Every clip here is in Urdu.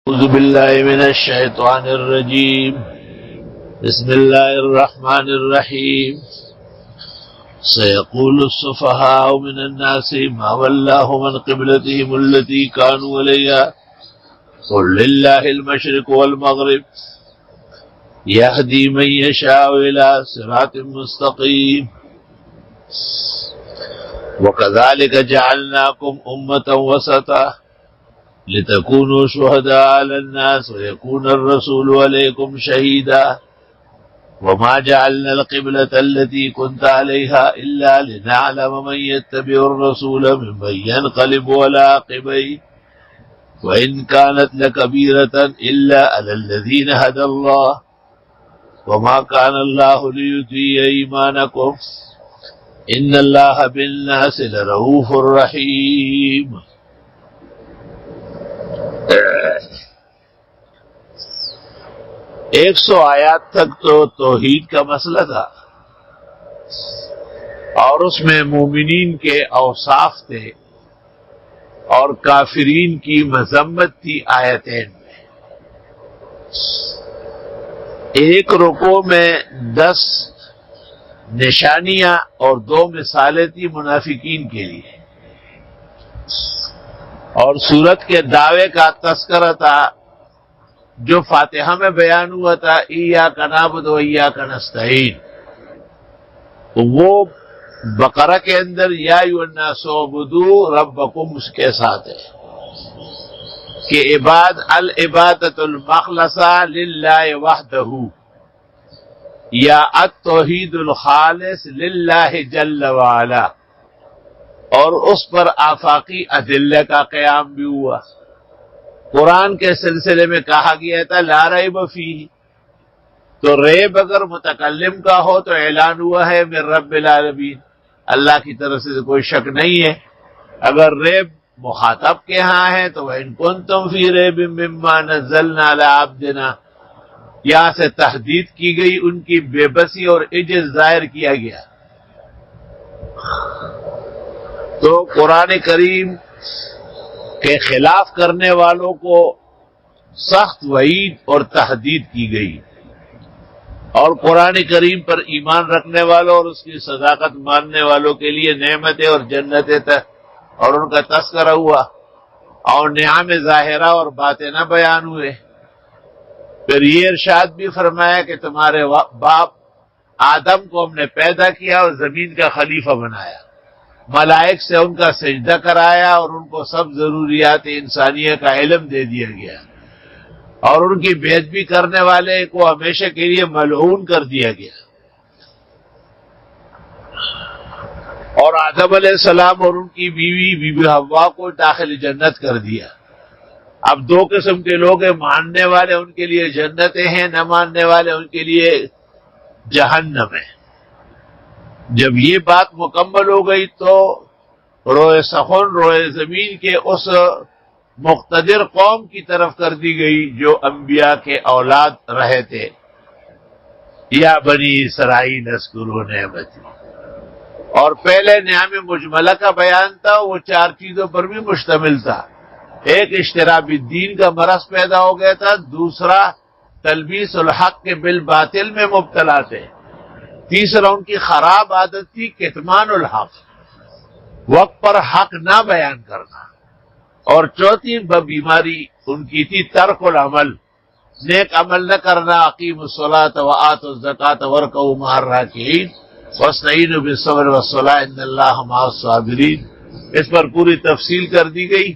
اعوذ باللہ من الشیطان الرجیم بسم اللہ الرحمن الرحیم سيقول السفهاء من الناس ما ولاهم عن قبلتهم التي كانوا عليها قل لله المشرق والمغرب يهدي من يشاء إلى صراط مستقيم وكذلك جعلناكم أمة وسطا لتكونوا شهداء على الناس ويكون الرسول عليكم شهيدا وما جعلنا القبلة التي كنت عليها إلا لنعلم من يتبع الرسول ممن ينقلب على عقبيه وإن كانت لكبيرة إلا على الذين هدى الله وما كان الله ليضيع إيمانكم إن الله بالناس لرؤوف رحيم. 100 آیات تک تو توحید کا مسئلہ تھا اور اس میں مومنین کے اوصاف تھے اور کافرین کی مذمت تھی آیتین میں. ایک رکوع میں 10 نشانیاں اور 2 مثالیں تھی منافقین کے لیے اور سورت کے دعوے کا تذکرہ تھا جو فاتحہ میں بیان ہوا تھا ایاک نعبد و ایاک نستعین. وہ بقرہ کے اندر یا ایھا الناس اعبدوا ربکم اس کے ساتھ ہے کہ العبادۃ المخلصہ للہ وحدہ یا التوحید الخالص للہ جل وعلا، اور اس پر آفاقی ادلہ کا قیام بھی ہوا. قرآن کے سلسلے میں کہا گیا تھا لا ریب فیہ، تو ریب اگر متکلم کا ہو تو اعلان ہوا ہے من رب العالمین، اللہ کی طرف سے کوئی شک نہیں ہے. اگر ریب مخاطب کے ہاں ہے تو وَإِن كُنتُمْ فِي رَيْبٍ مِّمَّا نَزَّلْنَا عَلَىٰ عَبْدِنَا، یہاں سے تحدید کی گئی، ان کی بے بسی اور عجز ظاہر کیا گیا. تو قرآن کریم کے خلاف کرنے والوں کو سخت وعید اور تحدید کی گئی، اور قرآن کریم پر ایمان رکھنے والوں اور اس کی صداقت ماننے والوں کے لیے نعمتیں اور جنتیں اور ان کا تذکرہ ہوا، اور نعم ظاہرہ اور باطنہ بیان ہوئے. پھر یہ ارشاد بھی فرمایا کہ تمہارے باپ آدم کو ہم نے پیدا کیا اور زمین کا خلیفہ بنایا، ملائک سے ان کا سجدہ کرایا اور ان کو سب ضروریات انسانیہ کا علم دے دیا گیا، اور ان کی بے ادبی کرنے والے کو ہمیشہ کے لیے ملعون کر دیا گیا. اور آدم علیہ السلام اور ان کی بیوی حوا کو داخل جنت کر دیا. اب 2 قسم کے لوگ ہیں، ماننے والے ان کے لیے جنتیں ہیں، نہ ماننے والے ان کے لیے جہنم ہے. جب یہ بات مکمل ہو گئی تو روئے سخن روئے زمین کے اس مقتدر قوم کی طرف کر دی گئی جو انبیاء کے اولاد رہے تھے. یا بنی اسرائیل اذکروا نعمتی، اور پہلے نعم مجملہ کا بیان تھا، وہ 4 چیزوں پر بھی مشتمل تھا. ایک اشتراک الدین کا مرض پیدا ہو گیا تھا، دوسرا تلبیس الحق کے بالباطل میں مبتلا تھے، تیسرا ان کی خراب عادت تھی کتمان الحق، وقت پر حق نہ بیان کرنا، اور چوتھی بیماری ان کی تھی ترک العمل، نیک عمل نہ کرنا. اقیموا الصلاۃ وآتوا الزکاۃ وارکعوا مع الراکعین واستعینوا بالصبر والصلاۃ ان اللہ مع الصابرین. اس پر پوری تفصیل کر دی گئی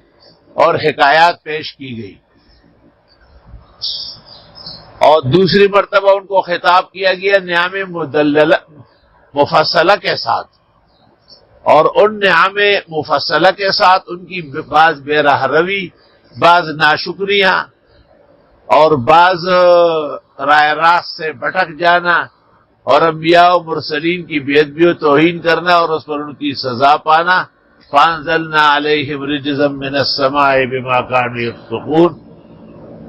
اور حکایات پیش کی گئی، اور دوسری مرتبہ ان کو خطاب کیا گیا نعم مفصلہ کے ساتھ، اور ان نعم مفصلہ کے ساتھ ان کی بعض بے راہ روی، بعض ناشکریاں اور بعض رائے راست سے بھٹک جانا، اور انبیاء و مرسلین کی بے ادبی و توہین کرنا اور اس پر ان کی سزا پانا. فانزلنا علیہم رجزا من السماء بما كانوا يفسقون.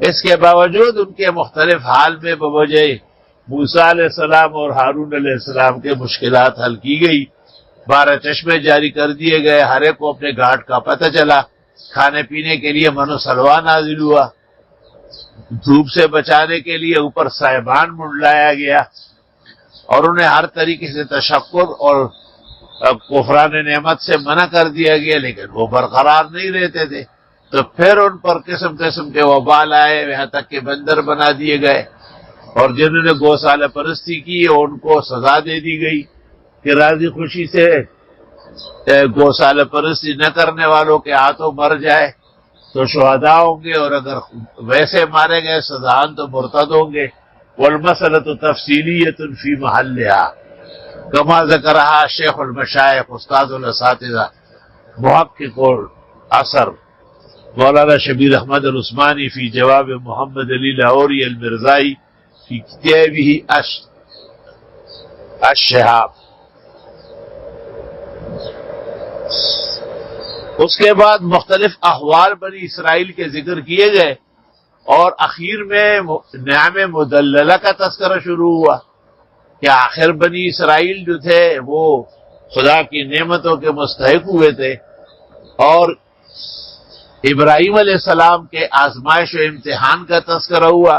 اس کے باوجود ان کے مختلف حال میں بوجہ موسیٰ علیہ السلام اور ہارون علیہ السلام کے مشکلات حل کی گئی. 12 چشمے جاری کر دیے گئے، ہر ایک کو اپنے گھاٹ کا پتہ چلا، کھانے پینے کے لیے من و سلوا نازل ہوا، دھوپ سے بچانے کے لیے اوپر صاحبان منڈلایا گیا اور انہیں ہر طریقے سے تشکر اور کفران نعمت سے منع کر دیا گیا، لیکن وہ برقرار نہیں رہتے تھے، تو پھر ان پر قسم قسم کے وبال آئے، یہاں تک کہ بندر بنا دیے گئے، اور جنہوں نے گوشالہ پرستی کی ان کو سزا دے دی گئی کہ راضی خوشی سے گوشالہ پرستی نہ کرنے والوں کے ہاتھوں مر جائے تو شہداء ہوں گے، اور اگر ویسے مارے گئے سزائن تو مرتد ہوں گے۔ والمسألة تفصیلیۃ فی محلها کما ذکرہا شیخ المشائخ استاد الاساتذہ محقق اثر مولانا شبیر احمد العثمانی فی جواب محمد علی لاہوری المرزائی فی کتابہ الشہاب۔ اس کے بعد مختلف احوال بنی اسرائیل کے ذکر کیے گئے، اور اخیر میں نعم مدللہ کا تذکرہ شروع ہوا کہ آخر بنی اسرائیل جو تھے وہ خدا کی نعمتوں کے مستحق ہوئے تھے، اور ابراہیم علیہ السلام کے آزمائش و امتحان کا تذکرہ ہوا،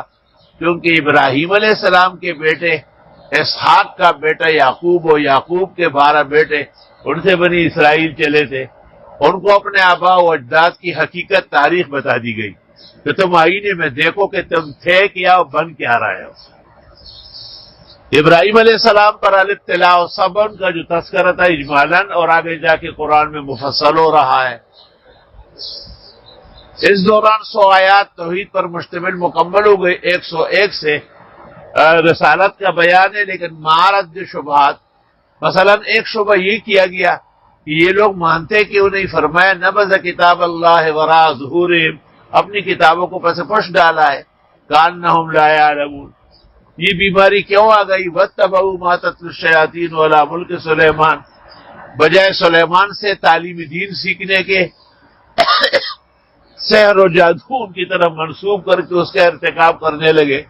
کیونکہ ابراہیم علیہ السلام کے بیٹے اسحاق کا بیٹا یعقوب و یعقوب کے 12 بیٹے، ان سے بنی اسرائیل چلے تھے، ان کو اپنے آباء و اجداد کی حقیقت تاریخ بتا دی گئی کہ تم آئینے میں دیکھو کہ تم تھے کیا اور بن کیا رہے ہو۔ ابراہیم علیہ السلام پر الاطلاع و صبر کا جو تذکرہ تھا اجمالاً، اور آگے جا کے قرآن میں مفصل ہو رہا ہے۔ اس دوران 100 آیات توحید پر مشتمل مکمل ہو گئی، 101 سے رسالت کا بیان ہے، لیکن معارض شبہات، مثلا ایک شبہ یہ کیا گیا کہ یہ لوگ مانتے کیوں نہیں، فرمایا نبذ کتاب اللہ وراء ظہورہم، اپنی کتابوں کو پس پش ڈالا ہے، کانہم لا یعلمون، یہ بیماری کیوں آ گئی، واتبعوا ما تتلو الشیاطین علی ملک سلیمان، بجائے سلیمان سے تعلیم دین سیکھنے کے سحر و جادو ان کی طرف منسوب کر کے اس کا ارتکاب کرنے لگے۔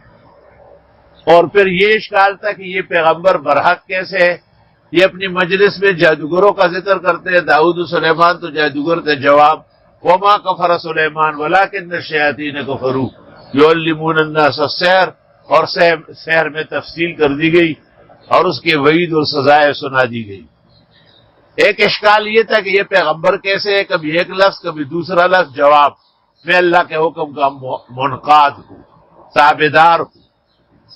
اور پھر یہ اشکال تھا کہ یہ پیغمبر برحق کیسے ہے، یہ اپنی مجلس میں جادوگروں کا ذکر کرتے ہیں، داؤد و سلیمان تو جادوگر تھے، جواب وما کفر سلیمان ولکن الشیاطین کفروا یعلمون الناس السحر، اور سحر میں تفصیل کر دی گئی اور اس کے وعید اور سزائیں سنا دی گئی۔ ایک اشکال یہ تھا کہ یہ پیغمبر کیسے ہے، کبھی ایک لفظ کبھی دوسرا لفظ، جواب میں اللہ کے حکم کا منقاد ہوں، تابعدار ہوں۔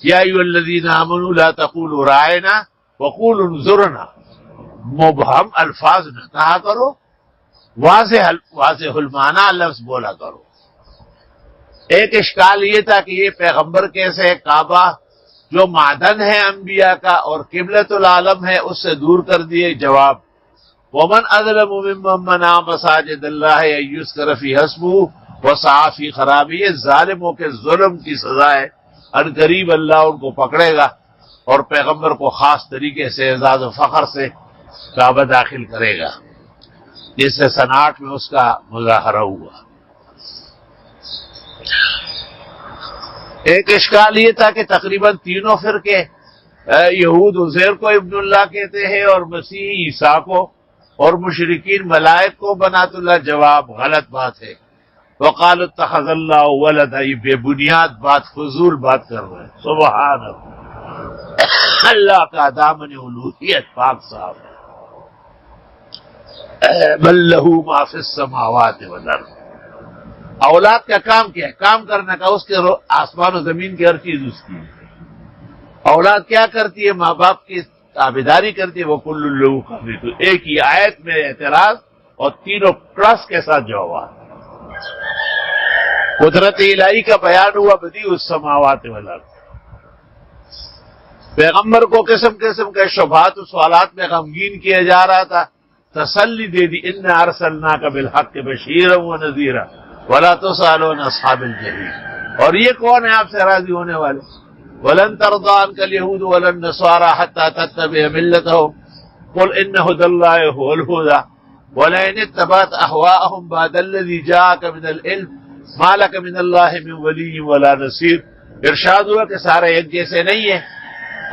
یا ایھا الذین آمنوا لا تقولوا رائنا وقولوا انظرنا، مبہم الفاظ نہ کہا کرو، واضح المعنی لفظ بولا کرو۔ ایک اشکال یہ تھا کہ یہ پیغمبر کیسے ہے، کعبہ جو معدن ہے انبیاء کا اور قبلۃ العالم ہے اس سے دور کر دیے، جواب ومن اظلم ممن منع مساجد اللہ ان یذکر فیہا اسمہ وسعی فی خرابہ، ظالموں کے ظلم کی سزا ہے، ان قریب اللہ ان کو پکڑے گا اور پیغمبر کو خاص طریقے سے اعزاز و فخر سے کعبہ داخل کرے گا، جس سے 59 میں اس کا مظاہرہ ہوا۔ ایک اشکال یہ تھا کہ تقریباً تینوں فرقے، یہود عزیر کو ابن اللہ کہتے ہیں اور مسیح عیسیٰ کو، اور مشرکین ملائک کو بنات اللہ، جواب غلط بات ہے۔ وقالوا اتخذ اللہ ولدا، یہ بے بنیاد بات، فضول بات کر رہے ہیں، سبحان اللہ، اللہ کا دامن الوہیت پاک صاحب ہے۔ بل لہ ما فی السماوات والارض، اولاد کا کام کیا ہے، کام کرنے کا، اس کے آسمان و زمین کی ہر چیز اس کی ہے۔ اولاد کیا کرتی ہے، ماں باپ کی تابعداری کرتی ہے، وہ کل لہ قانتون۔ ایک ہی آیت میں اعتراض اور تینوں پلس کے ساتھ جواب۔ قدرت الہی کا بیان ہوا، بدیع السماوات والارض۔ پیغمبر کو قسم قسم کے شبہات و سوالات میں غمگین کیا جا رہا تھا، تسلی دے دی، انا ارسلناک بالحق بشیرا ونذیرا ولا تسأل عن اصحاب الجحیم۔ اور یہ کون ہے آپ سے راضی ہونے والے؟ ولن ترضى عنك اليهود ولا النصارى حتى تتبع ملتهم قل ان هدى الله هو الهدى ولئن اتبعت اهواءهم بعد الذي جاءك من العلم ما لك من الله من ولي ولا نصير۔ ارشاد ہوا کہ سارے ایک جیسے نہیں ہیں،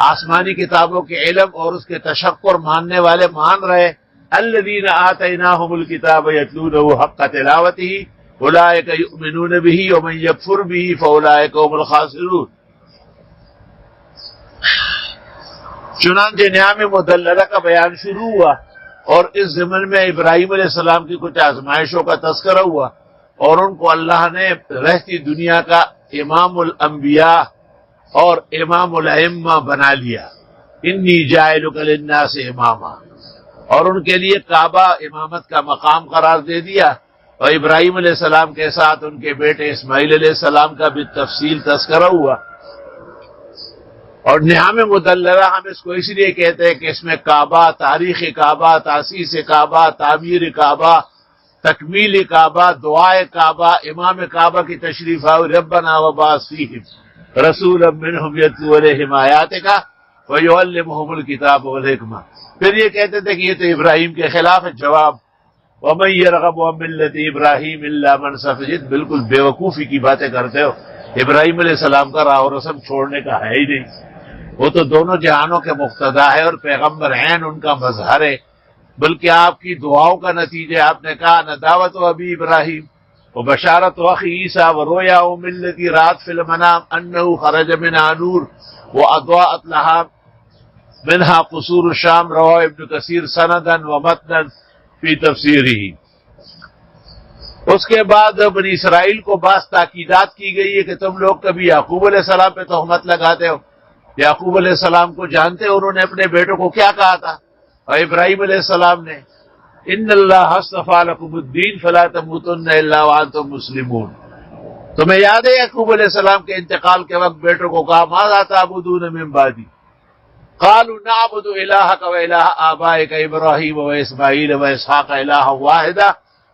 آسمانی کتابوں کے علم اور اس کے تشکر ماننے والے مان رہے، الذين آتيناهم الكتاب يتلونه حق تلاوته، اولئک یؤمنون بہ ومن یکفر بہ فاولئک هم الخاسرون۔ چنانچہ نعم مدللہ کا بیان شروع ہوا اور اس ضمن میں ابراہیم علیہ السلام کی کچھ آزمائشوں کا تذکرہ ہوا اور ان کو اللہ نے رہتی دنیا کا امام الانبیاء اور امام الائمہ بنا لیا، انی جاعلک للناس اماما، اور ان کے لیے کعبہ امامت کا مقام قرار دے دیا، اور ابراہیم علیہ السلام کے ساتھ ان کے بیٹے اسماعیل علیہ السلام کا بھی تفصیل تذکرہ ہوا۔ اور نعم مدللہ ہم اس کو اس لیے کہتے ہیں کہ اس میں کعبہ، تاریخ کعبہ، تاسیس کعبہ، تعمیر کعبہ، تکمیل کعبہ، دعائے کعبہ، امام کعبہ کی تشریف آئی، ربنا وبعث فیہم رسولا منہم یتلو علیہم آیاتک ویعلمہم الکتاب والحکمہ۔ پھر یہ کہتے تھے کہ یہ تو ابراہیم کے خلاف ہے، جواب ومن یرغب عن ملت ابراہیم الا من سفہ، بالکل بے وقوفی کی باتیں کرتے ہو، ابراہیم علیہ السلام کا راہ و رسم چھوڑنے کا ہے ہی نہیں، وہ تو دونوں جہانوں کے مقتدا ہے اور پیغمبر عین ان کا مظہر ہے، بلکہ آپ کی دعاؤں کا نتیجہ آپ نے کہا نہ دعوت و ابی ابراہیم و بشارت و اخی عیسیٰ و رویا و ملتی رات فی المنام انہ خرج منہا نور و اضاءت لہا منہا قصور الشام، رواه ابن کثیر سندا و متنا فی تفسیرہ۔ اس کے بعد بنی اسرائیل کو بعض تاکیدات کی گئی ہے کہ تم لوگ کبھی یعقوب علیہ السلام پہ تہمت لگاتے ہو، یعقوب علیہ السلام کو جانتے ہو انہوں نے اپنے بیٹوں کو کیا کہا تھا، اور ابراہیم علیہ السلام نے ان اللہ اصطفیٰ لکم الدین فلا تموتن الا وانتم مسلمون۔ تمہیں یاد ہے یعقوب علیہ السلام کے انتقال کے وقت بیٹوں کو کہا ماذا تعبدون من بعدی، قالوا نعبد الہک و الہ آبائک ابراہیم و اسماعیل و اسحاق الہا واحدا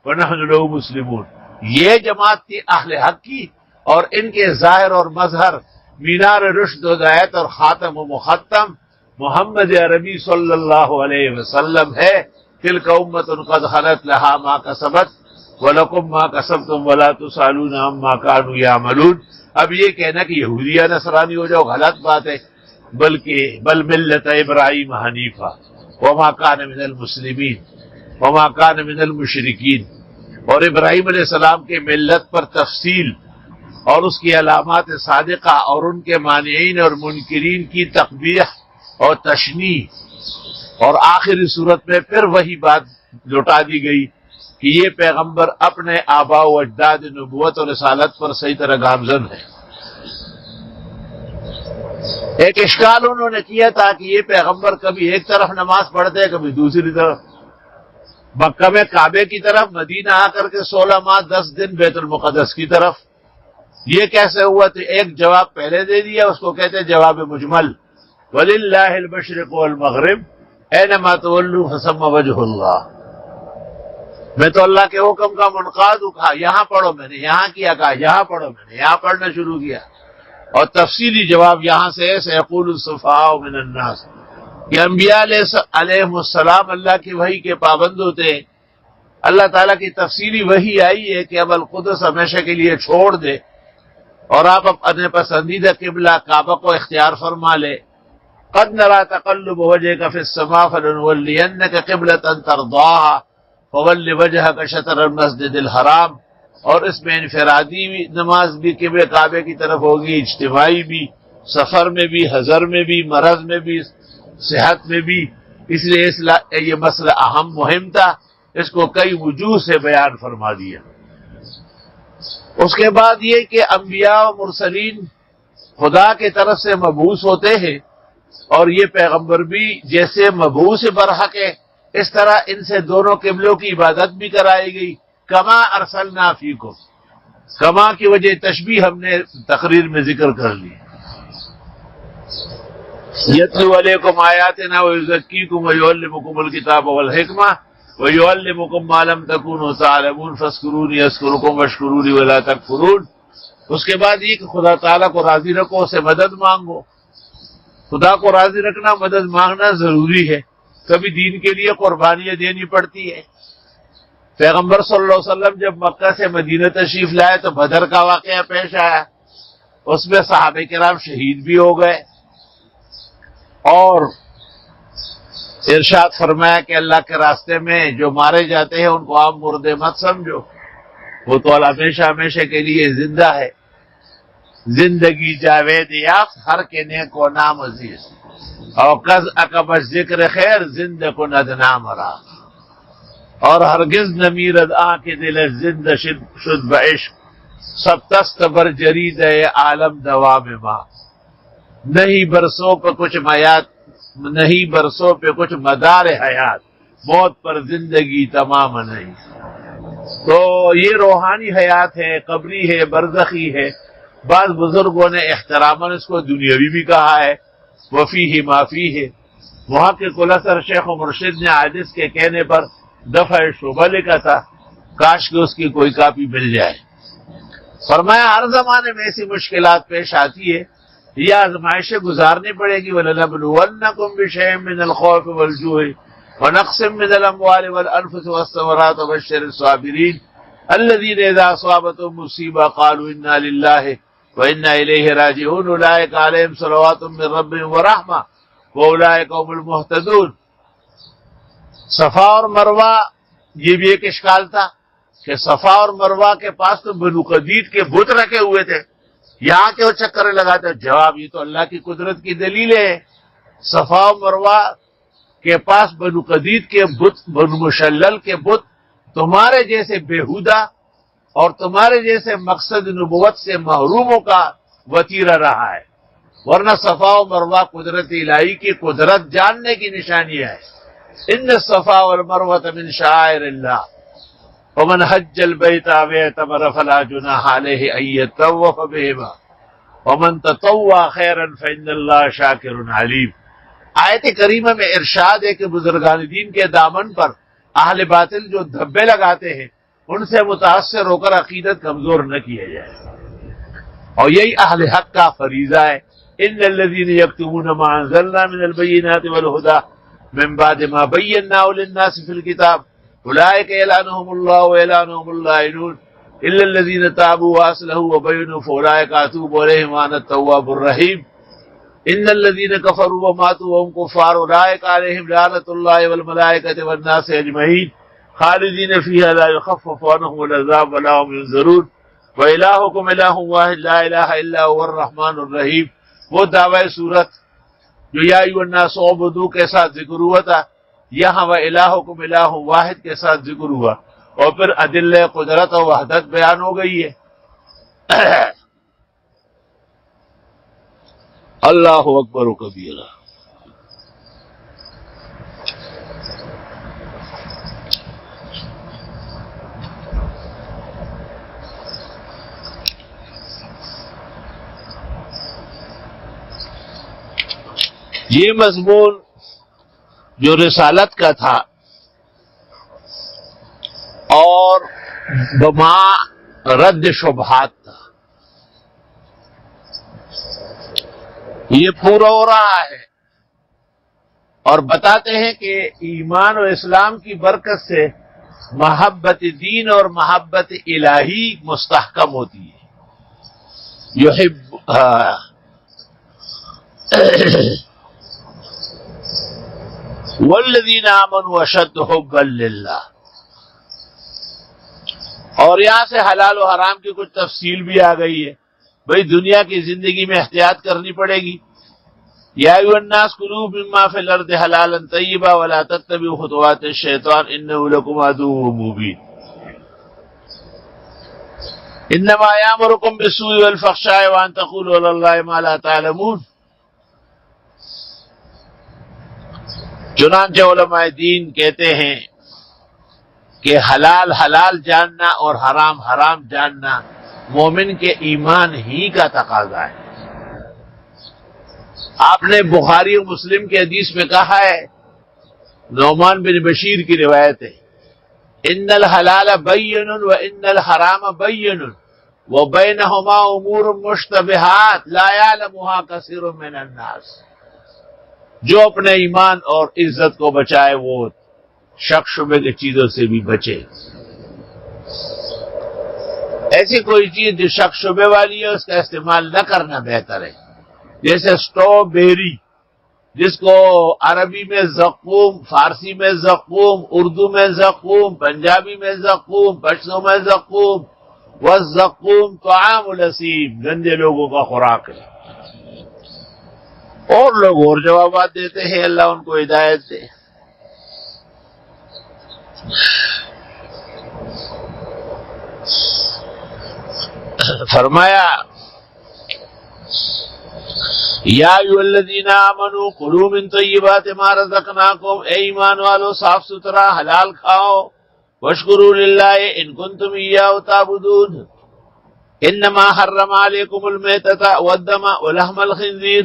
ونحن له مسلمون۔ یہ جماعت تھی اہل حق کی، اور ان کے ظاہر اور مظہر مینار رشد و ہدایت اور خاتم و مختم محمد عربی صلی اللہ علیہ وسلم ہے۔ تلک امۃ قد خلت لہا ما کسبت ولکم ما کسبتم ولا تسألون عما کانوا یعملون۔ اب یہ کہنا کہ یہودی یا نصرانی ہو جاؤ غلط بات ہے، بلکہ بل ملت ابراہیم حنیفہ وما کان من المسلمین وما کان من المشرکین۔ اور ابراہیم علیہ السلام کے ملت پر تفصیل اور اس کی علامات صادقہ اور ان کے مانعین اور منکرین کی تقبیح اور تشنیع، اور آخری صورت میں پھر وہی بات لوٹا دی گئی کہ یہ پیغمبر اپنے آباء و اجداد نبوت اور رسالت پر صحیح طرح گامزن ہے۔ ایک اشکال انہوں نے کیا تھا کہ یہ پیغمبر کبھی ایک طرف نماز پڑھتے کبھی دوسری طرف، مکہ میں کعبے کی طرف، مدینہ آ کر کے 16 ماہ 10 دن بیت المقدس کی طرف۔ یہ کیسے ہوا؟ تو ایک جواب پہلے دے دیا، اس کو کہتے ہیں جواب مجمل، وَلِلَّهِ الْمَشْرِقُ وَالْمَغْرِبُ أَيْنَمَا تُوَلُّوا فَثَمَّ وَجْهُ اللَّهِ۔ میں تو اللہ کے حکم کا منقاد ہوں، کہا یہاں پڑھو، میں نے یہاں کیا، کہا یہاں پڑھو، میں نے یہاں پڑھنا شروع کیا، اور تفصیلی جواب یہاں سے ہے سَيَقُولُ السُّفَهَاءُ مِنَ النَّاسِ کہ انبیاء علیہ السلام اللہ کی وحی کے پابند ہوتے ہیں۔ اللہ تعالیٰ کی تفصیلی وحی آئی ہے کہ اب القدس ہمیشہ کے لیے چھوڑ دے اور آپ اپنے پسندیدہ قبلہ کعبہ کو اختیار فرما لے۔ قد نرى تقلب وجهك في السماء فلنولينك قبلة ترضاها فول وجهك شطر المسجد الحرام۔ اور اس میں انفرادی نماز بھی قبلہ کعبے کی طرف ہوگی، اجتماعی بھی، سفر میں بھی، حضر میں بھی، مرض میں بھی، صحت میں بھی، اس لیے یہ مسئلہ اہم مہم تھا، اس کو کئی وجوہ سے بیان فرما دیا۔ اس کے بعد یہ کہ انبیاء و مرسلین خدا کی طرف سے مبعوث ہوتے ہیں، اور یہ پیغمبر بھی جیسے مبعوث برحق ہے اس طرح ان سے دونوں قبلوں کی عبادت بھی کرائی گئی۔ کما ارسلنا فیکم، کما کی وجہ تشبیہ ہم نے تقریر میں ذکر کر لی۔ یتلو علیکم آیاتنا ویزکیکم ویعلمکم الکتاب والحکمہ ویعلمکم ما لم تکونوا تعلمون فاذکرونی اذکرکم واشکرونی ولا تکفرون۔ اس کے بعد یہ کہ خدا تعالیٰ کو راضی رکھو، اسے مدد مانگو۔ خدا کو راضی رکھنا، مدد مانگنا ضروری ہے، کبھی دین کے لیے قربانیاں دینی پڑتی ہے۔ پیغمبر صلی اللہ علیہ وسلم جب مکہ سے مدینہ تشریف لائے تو بدر کا واقعہ پیش آیا، اس میں صحابہ کرام شہید بھی ہو گئے، اور ارشاد فرمایا کہ اللہ کے راستے میں جو مارے جاتے ہیں ان کو آپ مردے مت سمجھو، وہ تو ہمیشہ ہمیشہ کے لیے زندہ ہے. زندگی جاوید یافت ہر کے نیک و نام عزیز اور قز عقب ذکر خیر زندہ کو ندنا مرا اور ہرگز نمیرد آنکھ دل زندہ شد بعشق سب تست بر جرید عالم دوام ماں. نہیں برسوں پہ کچھ میات نہیں برسوں پہ کچھ مدار حیات موت پر زندگی تمام نہیں. تو یہ روحانی حیات ہے، قبری ہے، برزخی ہے. بعض بزرگوں نے احتراماً اس کو دنیاوی بھی کہا ہے. وفی ہی معافی ہے. وہاں کے کلثر شیخ و مرشد نے عادث کے کہنے پر دفع شعبہ لکھا تھا، کاش کہ اس کی کوئی کاپی مل جائے. فرمایا ہر زمانے میں ایسی مشکلات پیش آتی ہے، یہ آزمائشیں گزارنی پڑے گی. وَلَنَبْلُوَنَّكُمْ بِشَيْءٍ مِّنَ الْخَوْفِ وَالْجُوعِ وَنَقْصٍ مِّنَ الْأَمْوَالِ وَالْأَنفُسِ وَالثَّمَرَاتِ وَبَشِّرِ الصَّابِرِينَ الَّذِينَ إِذَا أَصَابَتْهُم مُّصِيبَةٌ قَالُوا إِنَّا لِلَّهِ وَإِنَّا إِلَيْهِ راجعون أُولَٰئِكَ عَلَيْهِمْ صَلَوَاتٌ مِّن رَّبِّهِمْ وَرَحْمَةٌ وَأُولَٰئِكَ هُمُ الْمُهْتَدُونَ. صفا اور مروہ، یہ بھی ایک اشکال تھا کہ صفا اور مروہ کے پاس تو بنو قدید کے بت رکھے ہوئے تھے، یہاں کے وہ چکر لگاتے. جواب یہ تو اللہ کی قدرت کی دلیل ہے. صفا و مروہ کے پاس بنو قدید کے بت، بنو مشلل کے بت تمہارے جیسے بےہودہ اور تمہارے جیسے مقصد نبوت سے محروموں کا وتیرہ رہا ہے. ورنہ صفا و مروہ قدرت الہی کی قدرت جاننے کی نشانی ہے. ان الصفا والمروہ من شعائر اللہ ومن حج البیت او اعتمر فلا جناح علیہ ان یطوف بہما ومن تطوع خیرا فإن اللہ شاکر علیم. آیت کریمہ میں ارشاد ہے کہ بزرگان دین کے دامن پر اہل باطل جو دھبے لگاتے ہیں ان سے متاثر ہو کر عقیدت کمزور نہ کیا جائے، اور یہی اہل حق کا فریضہ ہے. ان الذین یکتمون ما انزلنا من البینات والہدی من بعد ما بیناہ للناس فی الکتاب اولئک یلعنهم اللہ ویلعنهم اللائنون الا الذین تابوا واصلحوا وبینوا فاولئک اتوب علیہم وانا التواب الرحیم. ان الذین کفروا وماتوا وهم کفار اولئک علیہم لعنۃ اللہ والملائکۃ والناس اجمعین خالدین فیہا لا یخفف عنہم العذاب ولا هم ینظرون وإلہکم الہ واحد لا الہ الا هو الرحمن الرحیم. وہ دعوی صورت جو یا ایھا الناس اعبدوا کے ساتھ ذکر ہوا تھا، یہاں وإلہکم الہ واحد کے ساتھ ذکر ہوا، اور پھر ادلہ قدرت و وحدت بیان ہو گئی ہے. اللہ اکبر و کبیرہ. یہ مضمون جو رسالت کا تھا اور بما رد شبہات تھا، یہ پورا ہو رہا ہے، اور بتاتے ہیں کہ ایمان و اسلام کی برکت سے محبت دین اور محبت الہی مستحکم ہوتی ہے. والذین آمنوا اشد حبا للہ. اور یہاں سے حلال و حرام کی کچھ تفصیل بھی آ گئی ہے. بھئی دنیا کی زندگی میں احتیاط کرنی پڑے گی. یا ایھا الناس کلوا مما فی الارض حلالا طیبا ولا تتبعوا خطوات الشیطان انہ لکم عدو مبین. انما یامرکم بالسوء والفحشاء وان تقولوا علی اللہ ما لا تعلمون. چنانچہ علماء دین کہتے ہیں کہ حلال حلال جاننا اور حرام حرام جاننا مومن کے ایمان ہی کا تقاضا ہے. آپ نے بخاری و مسلم کی حدیث میں کہا ہے، نعمان بن بشیر کی روایت ہے، ان الحلال بین وان الحرام بین وبینہما امور مشتبہات لا یعلمها کثیر من الناس. جو اپنے ایمان اور عزت کو بچائے وہ شک شبے کی چیزوں سے بھی بچے. ایسی کوئی چیز جو شک شبے والی ہے اس کا استعمال نہ کرنا بہتر ہے. جیسے اسٹرابیری جس کو عربی میں زقوم، فارسی میں زقوم، اردو میں زقوم، پنجابی میں زقوم، پشتو میں زقوم، والزقوم طعام الاسیم، گندے لوگوں کا خوراک ہے۔ اور لوگ اور جوابات دیتے ہیں، اللہ ان کو ہدایت دے۔ فرمایا یا ایھا الذین آمنوا کلوا من طیبات ما رزقناکم، اے ایمان والو صاف ستھرا حلال کھاؤ، واشکروا للہ ان کنتم ایاہ تعبدون، انما حرم علیکم المیتۃ والدم ولحم الخنزیر،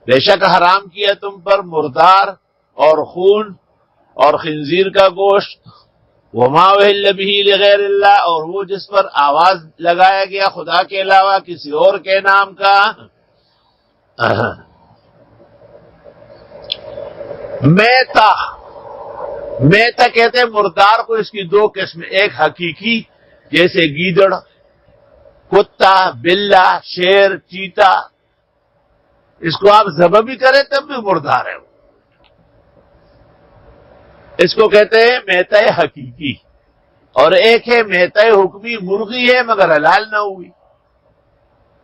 بے شک حرام کیا تم پر مردار اور خون اور خنزیر کا گوشت، وما اہل بہ لغیر اللہ، اور وہ جس پر آواز لگایا گیا خدا کے علاوہ کسی اور کے نام کا۔ میتا کہتے ہیں مردار کو، اس کی دو قسمیں، ایک حقیقی جیسے گیدڑ، کتا، بلہ، شیر، چیتا، اس کو آپ ذبح بھی کریں تب بھی مردار ہے، اس کو کہتے ہیں میتا حقیقی۔ اور ایک ہے میتا حکمی، مرغی ہے مگر حلال نہ ہوئی،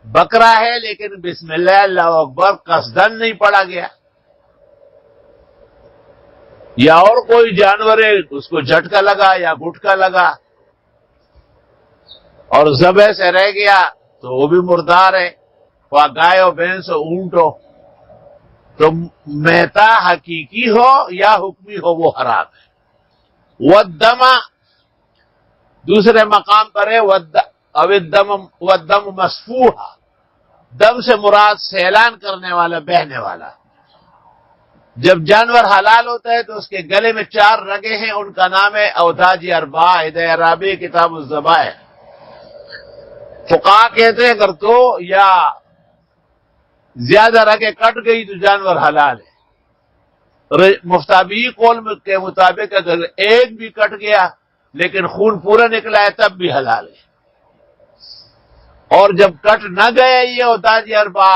بکرا ہے لیکن بسم اللہ اللہ اکبر قصدن نہیں پڑا گیا، یا اور کوئی جانور ہے اس کو جھٹکا لگا یا گٹکا لگا اور ذبح سے رہ گیا تو وہ بھی مردار ہے، وہ گائے ہو، بھینس ہو، اونٹ ہو، تو میتا حقیقی ہو یا حکمی ہو وہ حرام ہے۔ والدم دوسرے مقام پر ہے والدم مسفوح، دم سے مراد سیلان کرنے والا، بہنے والا۔ جب جانور حلال ہوتا ہے تو اس کے گلے میں 4 رگیں ہیں، ان کا نام ہے اوداج اربع، ہدایہ رابع کتاب الذبائح۔ فقہا کہتے ہیں اگر 2 یا زیادہ رگیں کٹ گئی تو جانور حلال ہے۔ مفتابی قول کے مطابق اگر ایک بھی کٹ گیا لیکن خون پورا نکلا ہے تب بھی حلال ہے، اور جب کٹ نہ گئے یہ اوداج اربع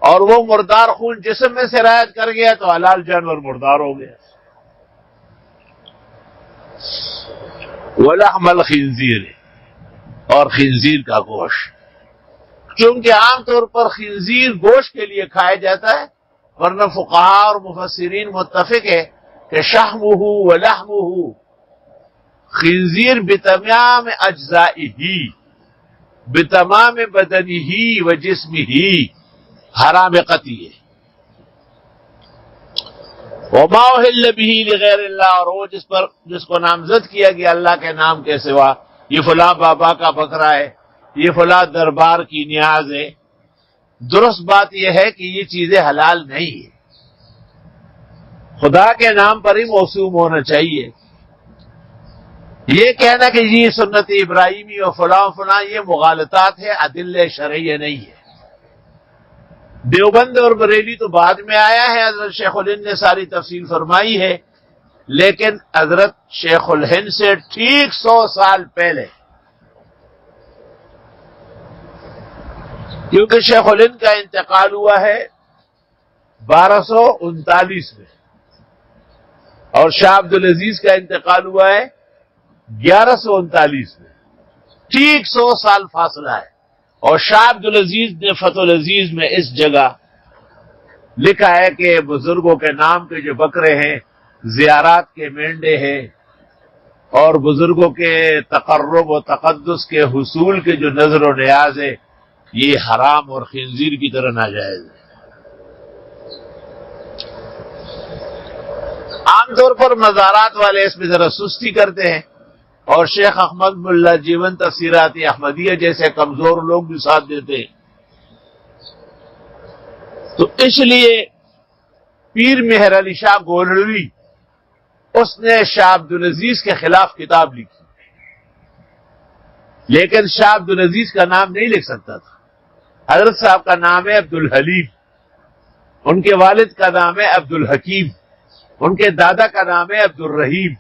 اور وہ مردار خون جسم میں سرایت کر گیا تو حلال جانور مردار ہو گیا۔ ولحم الخنزیر، اور خنزیر کا گوشت، چونکہ عام طور پر خنزیر گوشت کے لیے کھایا جاتا ہے، ورنہ فقہاء اور مفسرین متفق ہے کہ شحمہ ولحمہ، خنزیر بتمام اجزائہ، بتمام بدنہ وجسمہ، حرام قطعی ہے۔ وما اہل بہ لغیر اللہ، اور وہ جس کو نامزد کیا گیا اللہ کے نام کے سوا، یہ فلاں بابا کا بکرا ہے، یہ فلاں دربار کی نیاز ہے، درست بات یہ ہے کہ یہ چیزیں حلال نہیں ہیں، خدا کے نام پر ہی موسوم ہونا چاہیے۔ یہ کہنا کہ یہ سنت ابراہیمی اور فلاں فلاں یہ مغالطات ہے، ادلہ شرعیہ نہیں ہے۔ دیوبند اور بریلی تو بعد میں آیا ہے، حضرت شیخ الہند نے ساری تفصیل فرمائی ہے، لیکن حضرت شیخ الہند سے ٹھیک 100 سال پہلے، کیونکہ شیخ الہند کا انتقال ہوا ہے 1239 میں، اور شاہ عبدالعزیز کا انتقال ہوا ہے 1139 میں، ٹھیک 100 سال فاصلہ ہے۔ اور شاہ عبدالعزیز نے فتح العزیز میں اس جگہ لکھا ہے کہ بزرگوں کے نام کے جو بکرے ہیں، زیارات کے مینڈے ہیں، اور بزرگوں کے تقرب و تقدس کے حصول کے جو نظر و نیاز ہے، یہ حرام اور خنزیر کی طرح ناجائز ہے۔ عام طور پر مزارات والے اس میں ذرا سستی کرتے ہیں، اور شیخ احمد ملا جیون تفسیرات احمدیہ جیسے کمزور لوگ بھی ساتھ دیتے ہیں، تو اس لیے پیر مہر علی شاہ گولڑوی اس نے شاہ عبدالعزیز کے خلاف کتاب لکھی، لیکن شاہ عبدالعزیز کا نام نہیں لکھ سکتا تھا۔ حضرت صاحب کا نام ہے عبدالحلیم، ان کے والد کا نام ہے عبدالحکیم، ان کے دادا کا نام ہے عبدالرحیم،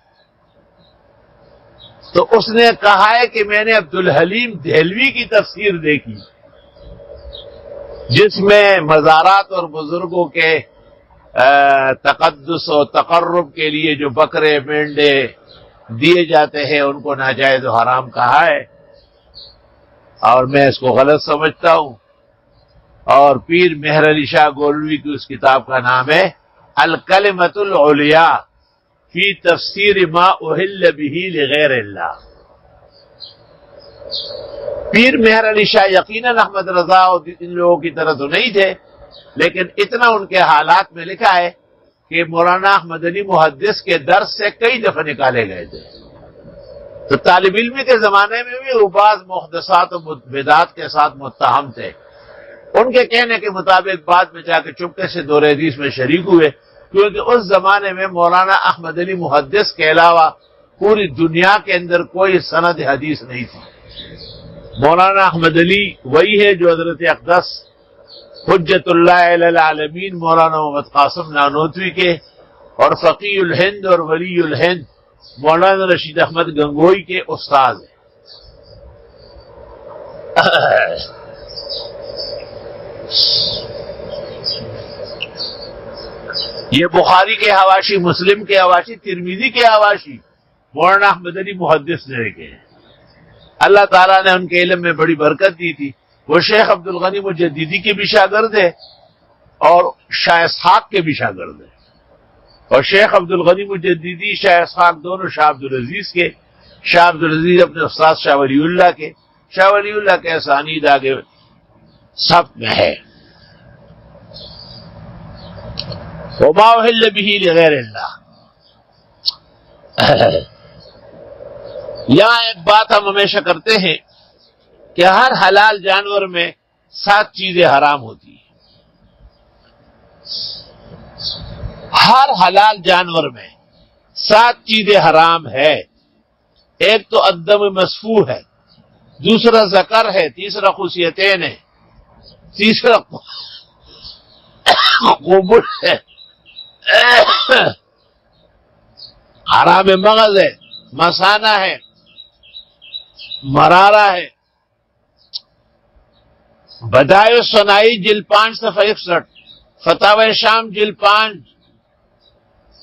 تو اس نے کہا ہے کہ میں نے عبدالحلیم دہلوی کی تفسیر دیکھی، جس میں مزارات اور بزرگوں کے تقدس و تقرب کے لیے جو بکرے مینڈے دیے جاتے ہیں ان کو ناجائز و حرام کہا ہے، اور میں اس کو غلط سمجھتا ہوں۔ اور پیر مہر علی شاہ گولوی کی اس کتاب کا نام ہے الکلمۃ العلیاء فی تفسیر ما احل بہ لغیر اللہ۔ پیر مہر علی شاہ یقیناً احمد رضا اور ان لوگوں کی طرح تو نہیں تھے، لیکن اتنا ان کے حالات میں لکھا ہے کہ مولانا احمد علی محدث کے درس سے کئی دفعہ نکالے گئے تھے۔ تو طالب علمی کے زمانے میں بھی وہ بعض محدثات و بدعات کے ساتھ متہم تھے۔ ان کے کہنے کے مطابق بعد میں جا کے چپکے سے دور حدیث میں شریک ہوئے، کیونکہ اس زمانے میں مولانا احمد علی محدث کے علاوہ پوری دنیا کے اندر کوئی سند حدیث نہیں تھی۔ مولانا احمد علی وہی ہے جو حضرت اقدس حجت اللہ علی العالمین مولانا محمد قاسم نانوتوی کے، اور فقی الہند اور ولی الہند مولانا رشید احمد گنگوئی کے استاد ہیں۔ یہ بخاری کے حواشی، مسلم کے حواشی، ترمذی کے حواشی مولانا احمد علی محدث نے لکھے ہیں۔ اللہ تعالیٰ نے ان کے علم میں بڑی برکت دی تھی۔ وہ شیخ عبد الغنی مجددی کے بھی شاگرد ہے اور شاہ اسحاق کے بھی شاگرد ہے، اور شیخ عبد الغنی مجددی، شاہ اسحاق دونوں شاہ عبد العزیز کے، شاہ عبد العزیز اپنے استاد شاہ ولی اللہ کے، شاہ ولی اللہ کے اسانید آگے سب میں ہے۔ وما احل بہ لغیر اللہ۔ یہاں ایک بات ہم ہمیشہ کرتے ہیں کہ ہر حلال جانور میں 7 چیزیں حرام ہوتی ہیں۔ ہر حلال جانور میں 7 چیزیں حرام ہے۔ ایک تو الدم مسفوح ہے، دوسرا ذکر ہے، تیسرا خصیتین ہے، تیسرا قبول ہے، حرام مغز ہے، مسانہ ہے، مرارہ ہے۔ بدائع ثنائی جلد 5 صفحہ 61، فتاوی شام جلد 5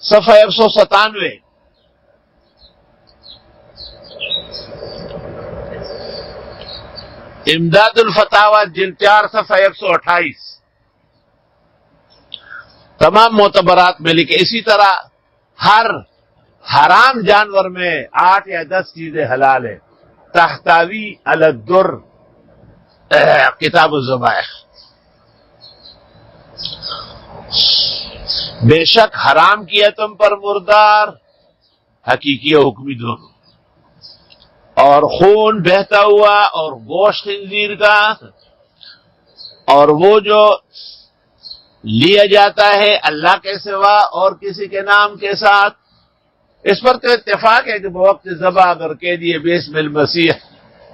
صفحہ 197، امداد الفتاوی جلد 4 صفحہ 128، تمام معتبرات میں لکھے۔ اسی طرح ہر حرام جانور میں 8 یا 10 چیزیں حلال ہیں۔ تحتاوی علی الدر، کتاب الذبائح۔ بے شک حرام کیا تم پر مردار، حقیقی و حکمی دونوں، اور خون بہتا ہوا، اور گوشت خنزیر کا، اور وہ جو لیا جاتا ہے اللہ کے سوا اور کسی کے نام کے ساتھ۔ اس پر تو اتفاق ہے کہ بوقت ذبح اگر کہہ دیے باسم المسیح